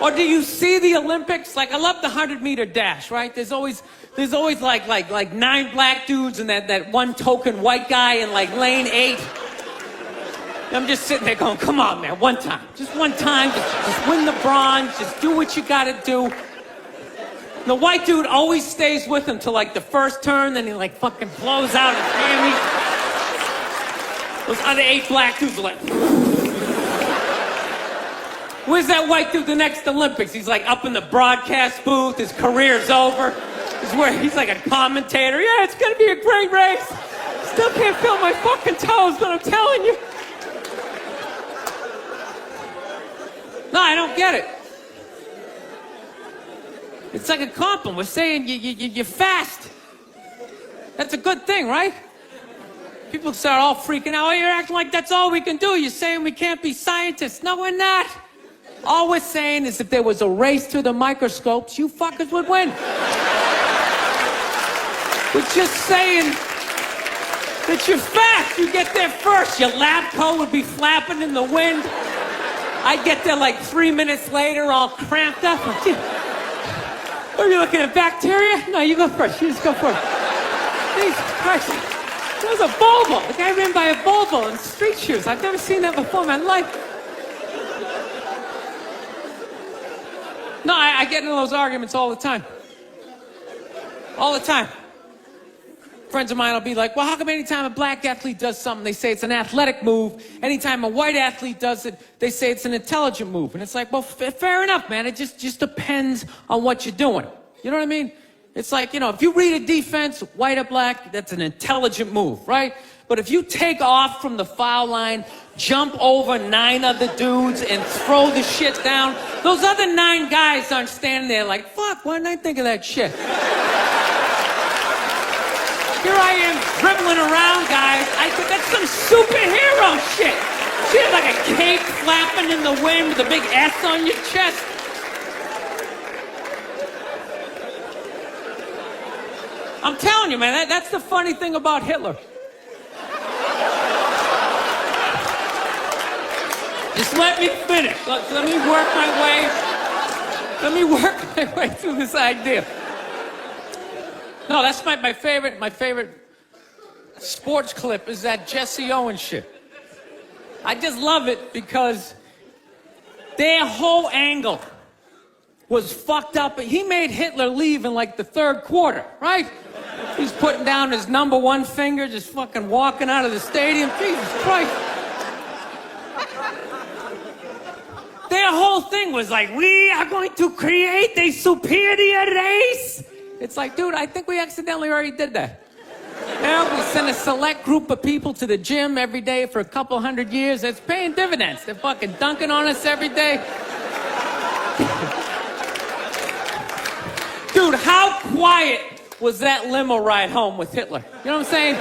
Or do you see the Olympics? Like, I love the 100-meter dash, right? There's always like 9 black dudes and that one token white guy in like lane 8. And I'm just sitting there going, come on, man, one time. Just one time, just win the bronze, just do what you gotta do. And the white dude always stays with him till like the first turn, then he like fucking blows out his hammy. Those other 8 black dudes are like... Where's that white dude the next Olympics? He's like up in the broadcast booth, his career's over. He's like a commentator. Yeah, it's gonna be a great race. Still can't feel my fucking toes, but I'm telling you. No, I don't get it. It's like a compliment. We're saying you're fast. That's a good thing, right? People start all freaking out. Oh, you're acting like that's all we can do. You're saying we can't be scientists. No, we're not. All we're saying is if there was a race to the microscopes, you fuckers would win. We're just saying that you're fast. You get there first. Your lab coat would be flapping in the wind. I get there like 3 minutes later, all cramped up. Are you looking at bacteria? No, you go first. You just go first. Jesus Christ. That was a Volvo. The guy ran by a Volvo in street shoes. I've never seen that before in my life. No, I get into those arguments all the time. All the time. Friends of mine will be like, well, how come anytime a black athlete does something, they say it's an athletic move? Anytime a white athlete does it, they say it's an intelligent move. And it's like, well, fair enough, man. It just depends on what you're doing. You know what I mean? It's like, you know, if you read a defense, white or black, that's an intelligent move, right? But if you take off from the foul line, jump over 9 other dudes, and throw the shit down, those other 9 guys aren't standing there like, fuck, why didn't I think of that shit? Here I am dribbling around, guys. That's some superhero shit. She had like a cape flapping in the wind with a big S on your chest. I'm telling you, man, that's the funny thing about Hitler. Just let me finish. Let me work my way through this idea. No, that's my favorite sports clip is that Jesse Owens shit. I just love it because their whole angle was fucked up. He made Hitler leave in like the 3rd quarter, right? He's putting down his number 1 finger, just fucking walking out of the stadium. Jesus Christ. Their whole thing was like, we are going to create a superior race. It's like, dude, I think we accidentally already did that. Yeah, we send a select group of people to the gym every day for a couple hundred years. It's paying dividends. They're fucking dunking on us every day. Dude, how quiet was that limo ride home with Hitler? You know what I'm saying?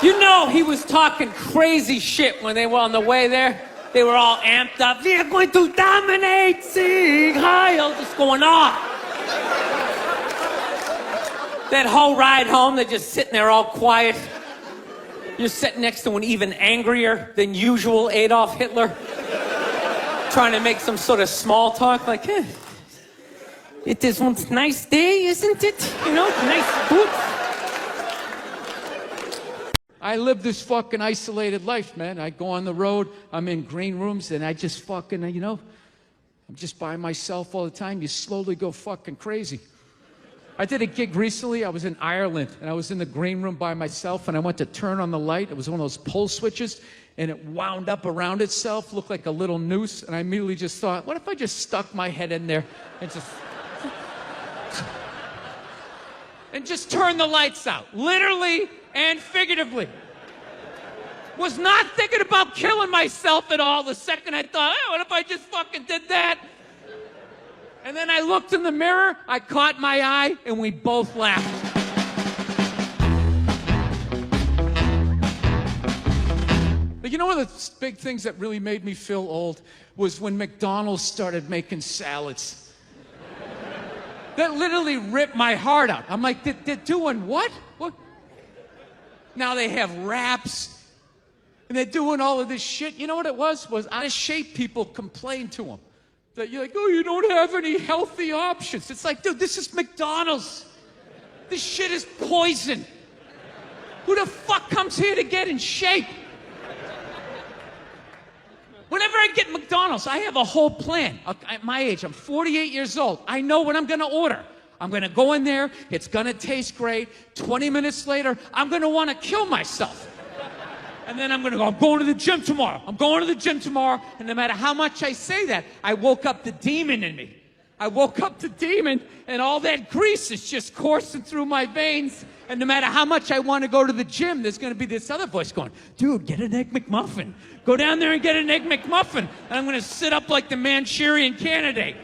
You know he was talking crazy shit when they were on the way there. They were all amped up. We are going to dominate, Sieg Heil, just going off. That whole ride home, they're just sitting there all quiet. You're sitting next to an even angrier than usual Adolf Hitler, trying to make some sort of small talk, like, it is one nice day, isn't it? You know, nice boots. I live this fucking isolated life, man. I go on the road, I'm in green rooms, and I just fucking, you know, I'm just by myself all the time. You slowly go fucking crazy. I did a gig recently. I was in Ireland, and I was in the green room by myself, and I went to turn on the light. It was one of those pull switches, and it wound up around itself, looked like a little noose, and I immediately just thought, what if I just stuck my head in there and just turn the lights out, literally and figuratively. Was not thinking about killing myself at all the second I thought, what if I just fucking did that? And then I looked in the mirror, I caught my eye, and we both laughed. But you know one of the big things that really made me feel old was when McDonald's started making salads. That literally ripped my heart out. I'm like, they're doing what? What? Now they have wraps, and they're doing all of this shit. You know what it was? Was out of shape people complained to them. That you're like, oh, you don't have any healthy options. It's like, dude, this is McDonald's. This shit is poison. Who the fuck comes here to get in shape? Whenever I get McDonald's, I have a whole plan. At my age, I'm 48 years old. I know what I'm gonna order. I'm gonna go in there, it's gonna taste great. 20 minutes later, I'm gonna wanna kill myself. And then I'm gonna go, I'm going to the gym tomorrow. I'm going to the gym tomorrow. And no matter how much I say that, I woke up the demon in me. I woke up the demon, and all that grease is just coursing through my veins. And no matter how much I want to go to the gym, there's gonna be this other voice going, dude, get an Egg McMuffin. Go down there and get an Egg McMuffin. And I'm gonna sit up like the Manchurian Candidate.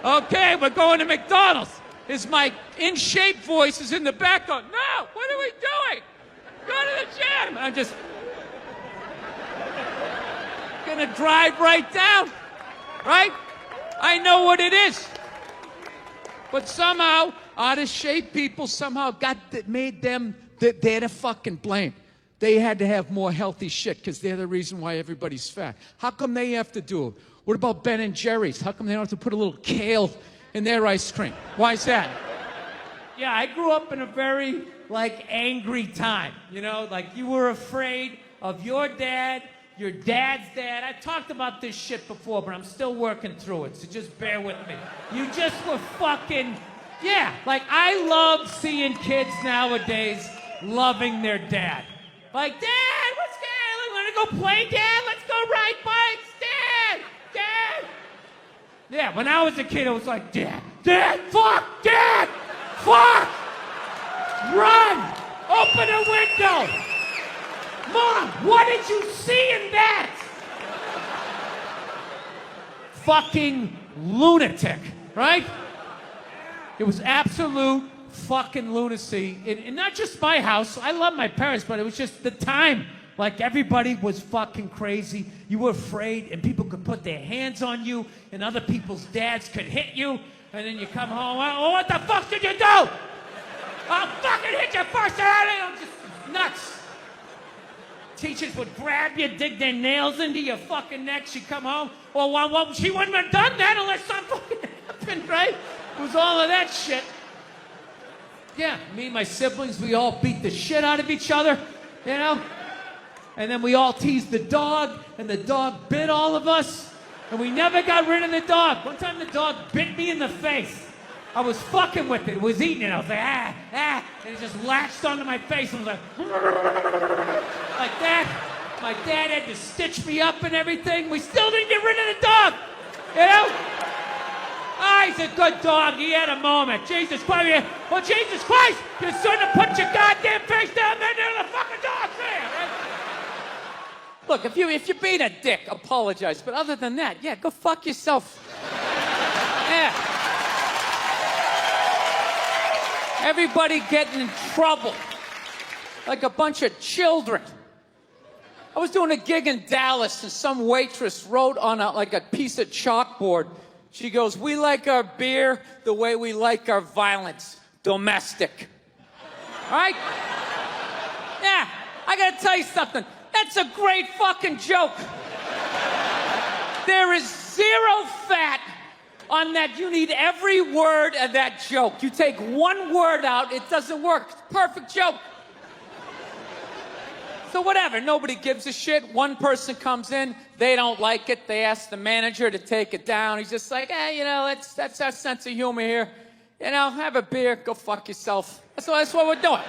Okay, we're going to McDonald's. My in-shape voice is in the back going, no, what are we doing? Go to the gym. And I'm just gonna drive right down, right? I know what it is. But somehow, out of shape people somehow made them, they're the fucking blame. They had to have more healthy shit because they're the reason why everybody's fat. How come they have to do it? What about Ben and Jerry's? How come they don't have to put a little kale in their ice cream? Why is that? Yeah, I grew up in a very, angry time. You know, you were afraid of your dad's dad. I talked about this shit before, but I'm still working through it, so just bear with me. You just were fucking... Yeah, I love seeing kids nowadays loving their dad. Dad, what's going on? Want to go play, Dad? Let's go ride bikes, Dad! Dad! Yeah, when I was a kid, I was like, Dad, fuck, Dad! Fuck! Run! Open a window! Mom, what did you see in that? Fucking lunatic, right? It was absolute fucking lunacy. And not just my house. I love my parents, but it was just the time. Everybody was fucking crazy. You were afraid, and people could put their hands on you, and other people's dads could hit you, and then you come home, oh, what the fuck did you do? I'll fucking hit you first. I'm just nuts. Teachers would grab you, dig their nails into your fucking neck. She'd come home. Well, she wouldn't have done that unless something fucking happened, right? It was all of that shit. Yeah, me and my siblings, we all beat the shit out of each other, you know? And then we all teased the dog, and the dog bit all of us, and we never got rid of the dog. One time the dog bit me in the face. I was fucking with it. It was eating it. I was like, and it just latched onto my face and was like that. My dad had to stitch me up and everything. We still didn't get rid of the dog, you know? He's a good dog. He had a moment. Jesus Christ. Well, Jesus Christ, you shouldn't have put your goddamn face down there near the fucking dog there, right? Look, if you're being a dick, apologize. But other than that, yeah, go fuck yourself. Yeah. Everybody getting in trouble. Like a bunch of children. I was doing a gig in Dallas, and some waitress wrote on a piece of chalkboard. She goes, "We like our beer the way we like our violence. Domestic." All right? Yeah, I gotta tell you something. That's a great fucking joke. There is zero fat on that. You need every word of that joke. You take one word out, it doesn't work. It's a perfect joke. So whatever, nobody gives a shit. One person comes in, they don't like it. They ask the manager to take it down. He's just like, hey, you know, that's our sense of humor here. You know, have a beer, go fuck yourself. That's what we're doing.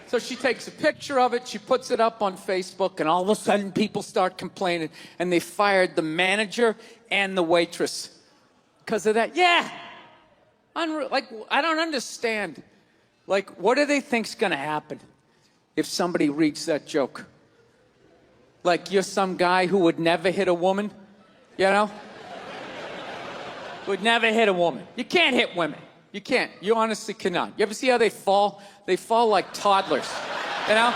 So she takes a picture of it, she puts it up on Facebook, and all of a sudden people start complaining, and they fired the manager and the waitress because of that. Yeah. Like, I don't understand. Like, what do they think's gonna happen if somebody reads that joke? Like, you're some guy who would never hit a woman, you know? Would never hit a woman. You can't hit women. You can't. You honestly cannot. You ever see how they fall? They fall like toddlers, you know?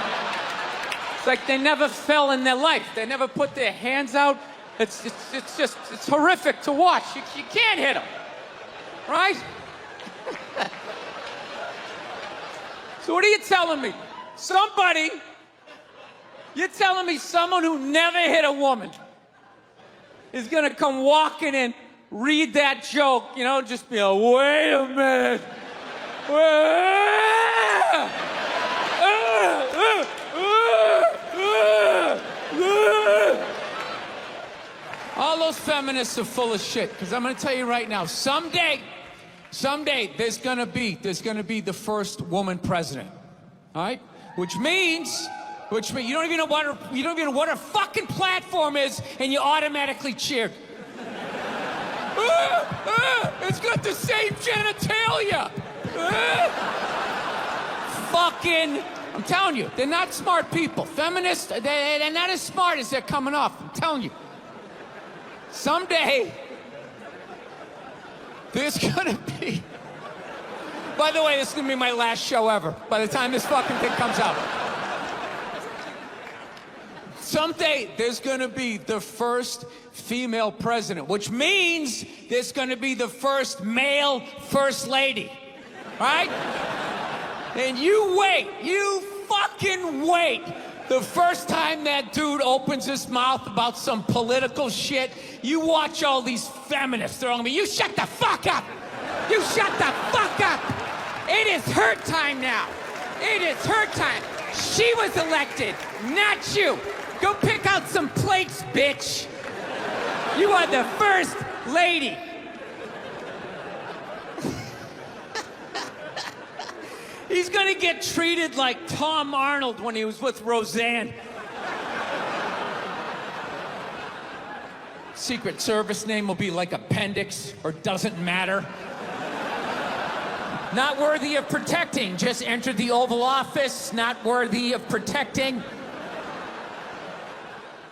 It's like they never fell in their life. They never put their hands out. It's horrific to watch. You can't hit them, right? So what are you telling me? You're telling me someone who never hit a woman is gonna come walking in, read that joke, you know, just be like, wait a minute. All those feminists are full of shit, because I'm gonna tell you right now, someday there's gonna be the first woman president. All right? Which means you don't even know what her fucking platform is, and you automatically cheer. It's got the same genitalia. Fucking, I'm telling you, they're not smart people. Feminists, they're not as smart as they're coming off. I'm telling you. Someday, there's gonna be By the way, this is gonna be my last show ever. By the time this fucking thing comes out. Someday, there's gonna be the first female president, which means there's gonna be the first male first lady. Right? And you wait. You fucking wait. The first time that dude opens his mouth about some political shit, you watch all these feminists throwing me. You shut the fuck up! You shut the fuck up! It is her time now. It is her time. She was elected, not you. Go pick out some plates, bitch. You are the first lady. He's gonna get treated like Tom Arnold when he was with Roseanne. Secret Service name will be like Appendix or Doesn't Matter. Not worthy of protecting. Just entered the Oval Office. Not worthy of protecting.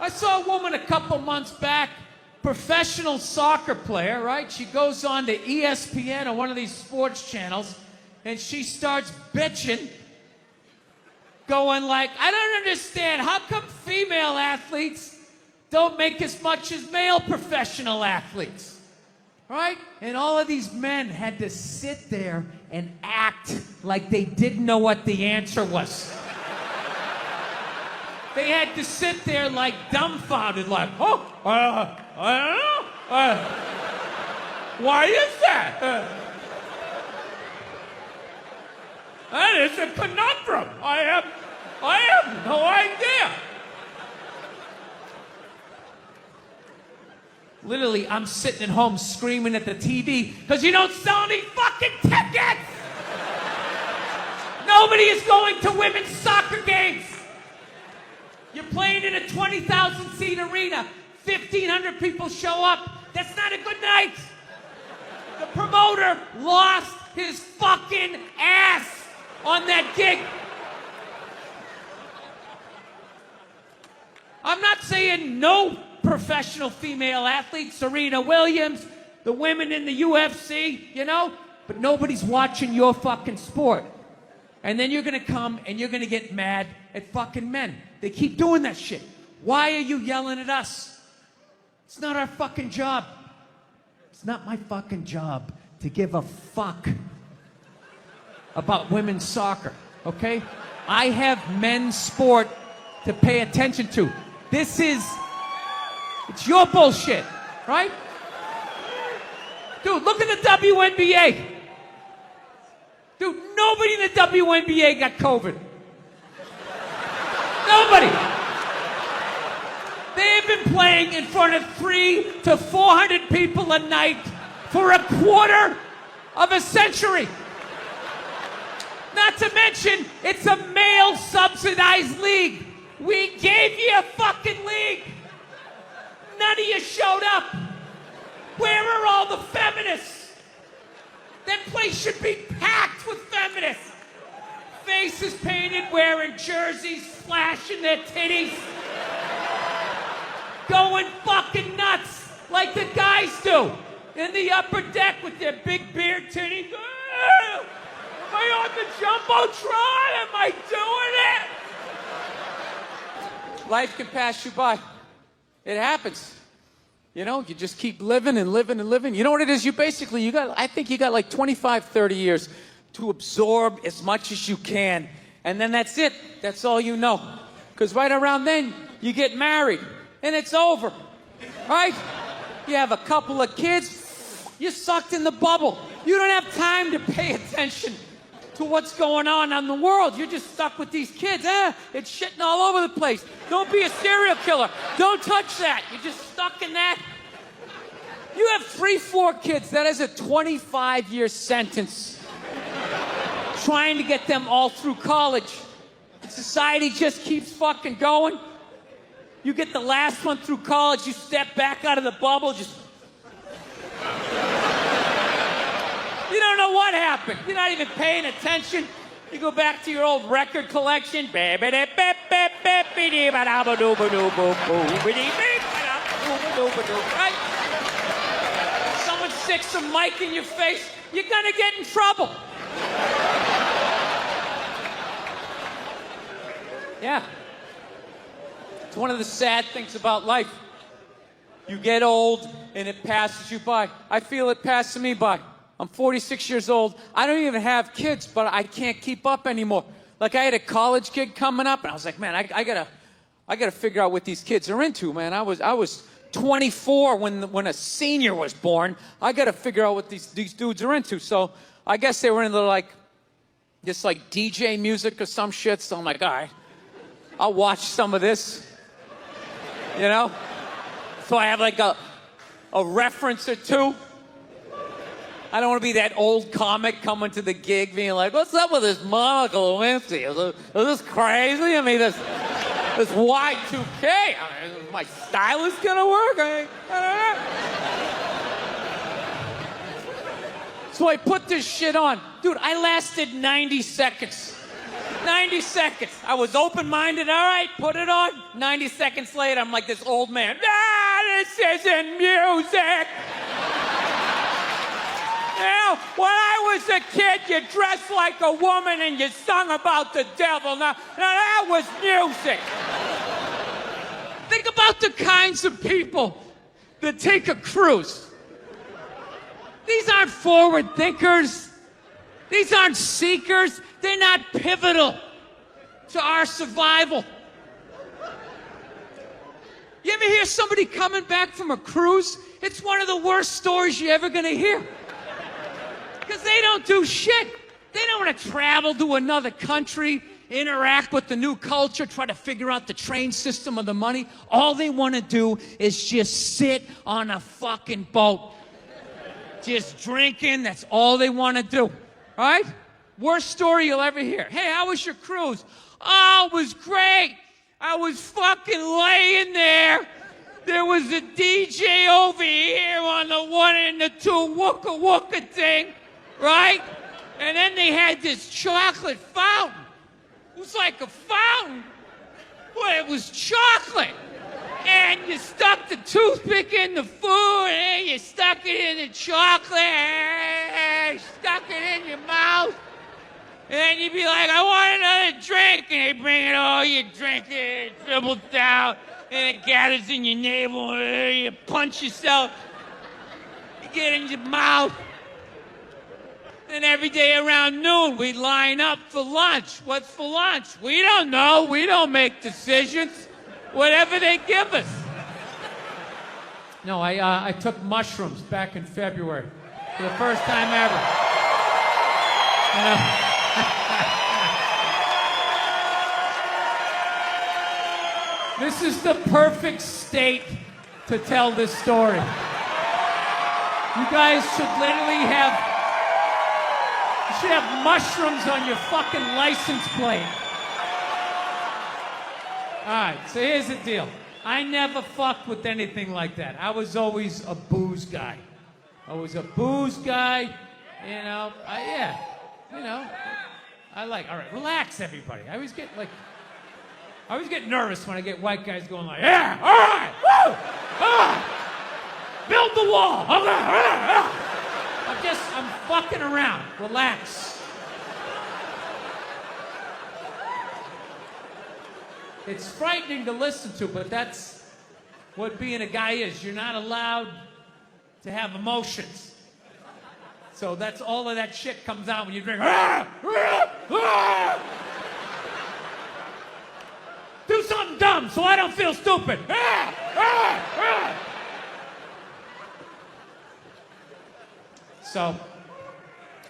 I saw a woman a couple months back, professional soccer player, right? She goes on to ESPN or one of these sports channels, and she starts bitching, going like, I don't understand, how come female athletes don't make as much as male professional athletes, right? And all of these men had to sit there and act like they didn't know what the answer was. They had to sit there like dumbfounded, like, oh, I don't know. Why is that? That is a conundrum. I have no idea. Literally, I'm sitting at home screaming at the TV because you don't sell any fucking tickets. Nobody is going to women's soccer games. You're playing in a 20,000 seat arena. 1,500 people show up. That's not a good night. The promoter lost his fucking ass on that gig. I'm not saying no professional female athletes, Serena Williams, the women in the UFC, you know, but nobody's watching your fucking sport. And then you're gonna come and you're gonna get mad at fucking men. They keep doing that shit. Why are you yelling at us? It's not our fucking job. It's not my fucking job to give a fuck about women's soccer, okay? I have men's sport to pay attention to. It's your bullshit, right? Dude, look at the WNBA. Dude, nobody in the WNBA got COVID. Nobody. They have been playing in front of 300 to 400 people a night for a quarter of a century. Not to mention, it's a male-subsidized league. We gave you a fucking league. None of you showed up. Where are all the feminists? That place should be packed with feminists. Faces painted, wearing jerseys, flashing their titties. Going fucking nuts like the guys do in the upper deck with their big beard titties. Am I on the Jumbotron? Am I doing it? Life can pass you by. It happens. You know, you just keep living and living and living. You know what it is? I think you got like 25, 30 years to absorb as much as you can. And then that's it. That's all you know. Because right around then, you get married. And it's over. Right? You have a couple of kids. You're sucked in the bubble. You don't have time to pay attention to what's going on in the world. You're just stuck with these kids. It's shitting all over the place. Don't be a serial killer. Don't touch that. You're just stuck in that. You have 3, 4 kids. That is a 25-year sentence. Trying to get them all through college. And society just keeps fucking going. You get the last one through college, you step back out of the bubble, just... You don't know what happened. You're not even paying attention. You go back to your old record collection. Right? Someone sticks a mic in your face, you're gonna get in trouble. Yeah. It's one of the sad things about life. You get old and it passes you by. I feel it passing me by. I'm 46 years old. I don't even have kids, but I can't keep up anymore. Like I had a college kid coming up, and I was like, man, I gotta figure out what these kids are into, man. I was 24 when a senior was born. I gotta figure out what these dudes are into. So I guess they were into like this like DJ music or some shit. So I'm like, all right, I'll watch some of this. You know? So I have like a reference or two. I don't want to be that old comic coming to the gig being like, what's up with this Monica Lewinsky? Is this crazy? I mean, this Y2K, I mean, is my stylist gonna work? I don't know. So I put this shit on. Dude, I lasted 90 seconds. 90 seconds. I was open-minded, all right, put it on. 90 seconds later, I'm like this old man. This isn't music. Now, when I was a kid, you dressed like a woman and you sung about the devil. Now that was music. Think about the kinds of people that take a cruise. These aren't forward thinkers. These aren't seekers. They're not pivotal to our survival. You ever hear somebody coming back from a cruise? It's one of the worst stories you're ever gonna hear. Because they don't do shit. They don't want to travel to another country, interact with the new culture, try to figure out the train system or the money. All they want to do is just sit on a fucking boat. Just drinking, that's all they want to do. All right? Worst story you'll ever hear. Hey, how was your cruise? Oh, it was great. I was fucking laying there. There was a DJ over here on the 1 and the 2 wooka wooka thing, right? And then they had this chocolate fountain. It was like a fountain, but it was chocolate. And you stuck the toothpick in the food, and you stuck it in the chocolate, and stuck it in your mouth. And then you'd be like, I want another drink. And they bring it all, you drink it, it dribbles down, and it gathers in your navel, and you punch yourself. You get in your mouth. And every day around noon, we'd line up for lunch. What's for lunch? We don't know. We don't make decisions. Whatever they give us. No, I took mushrooms back in February for the first time ever. You know? This is the perfect state to tell this story. You guys should literally you should have mushrooms on your fucking license plate. All right, so here's the deal. I never fucked with anything like that. I was always a booze guy. I was a booze guy, you know. All right, relax, everybody. I always get nervous when I get white guys going like, yeah, all right, woo, build the wall, okay, I'm fucking around. Relax. It's frightening to listen to, but that's what being a guy is. You're not allowed to have emotions. So that's all of that shit comes out when you drink. Do something dumb so I don't feel stupid. So,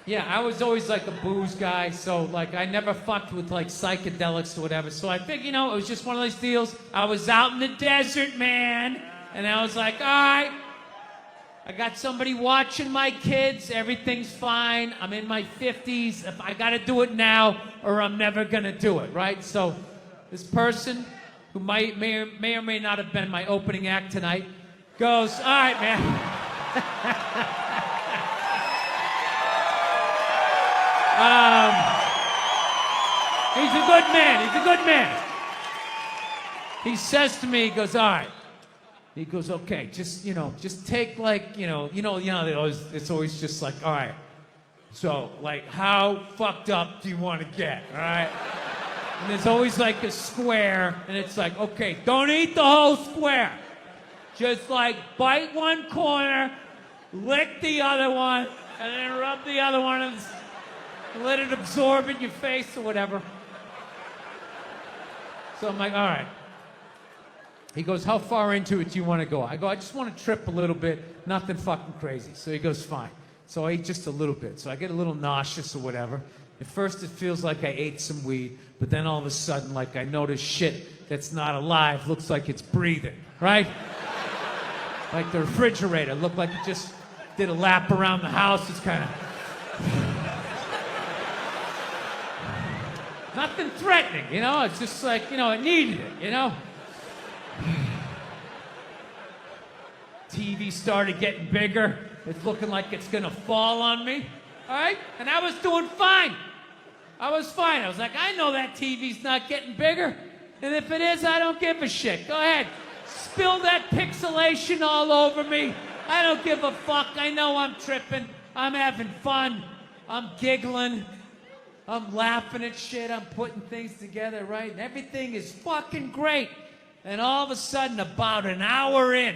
yeah, I was always like a booze guy, so like I never fucked with like psychedelics or whatever. So I think, it was just one of those deals. I was out in the desert, man, and I was like, all right, I got somebody watching my kids, everything's fine. I'm in my 50s. If I gotta do it now or I'm never gonna do it, right? So this person who may or may not have been my opening act tonight goes, all right, man. He's a good man. He says to me, he goes, all right. He goes, okay, just take like, it's always just like, all right. So, like, how fucked up do you want to get, all right? And there's always like a square, and it's like, okay, don't eat the whole square. Just like bite one corner, lick the other one, and then rub the other one and let it absorb in your face or whatever. So I'm like, all right. He goes, how far into it do you want to go? I go, I just want to trip a little bit, nothing fucking crazy. So he goes, fine. So I ate just a little bit. So I get a little nauseous or whatever. At first it feels like I ate some weed, but then all of a sudden, like I notice shit that's not alive looks like it's breathing, right? Like the refrigerator looked like it just did a lap around the house. It's kind of... Nothing threatening, you know? It's just like, you know, it needed it, you know? TV started getting bigger. It's looking like it's gonna fall on me, all right? And I was doing fine. I was fine. I was like, I know that TV's not getting bigger. And if it is, I don't give a shit. Go ahead. Spill that pixelation all over me. I don't give a fuck. I know I'm tripping. I'm having fun. I'm giggling. I'm laughing at shit. I'm putting things together, right? And everything is fucking great. And all of a sudden, about an hour in,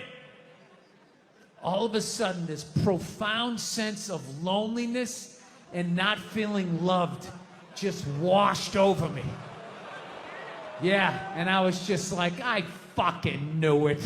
all of a sudden, this profound sense of loneliness and not feeling loved just washed over me. Yeah, and I was just like, I fucking knew it.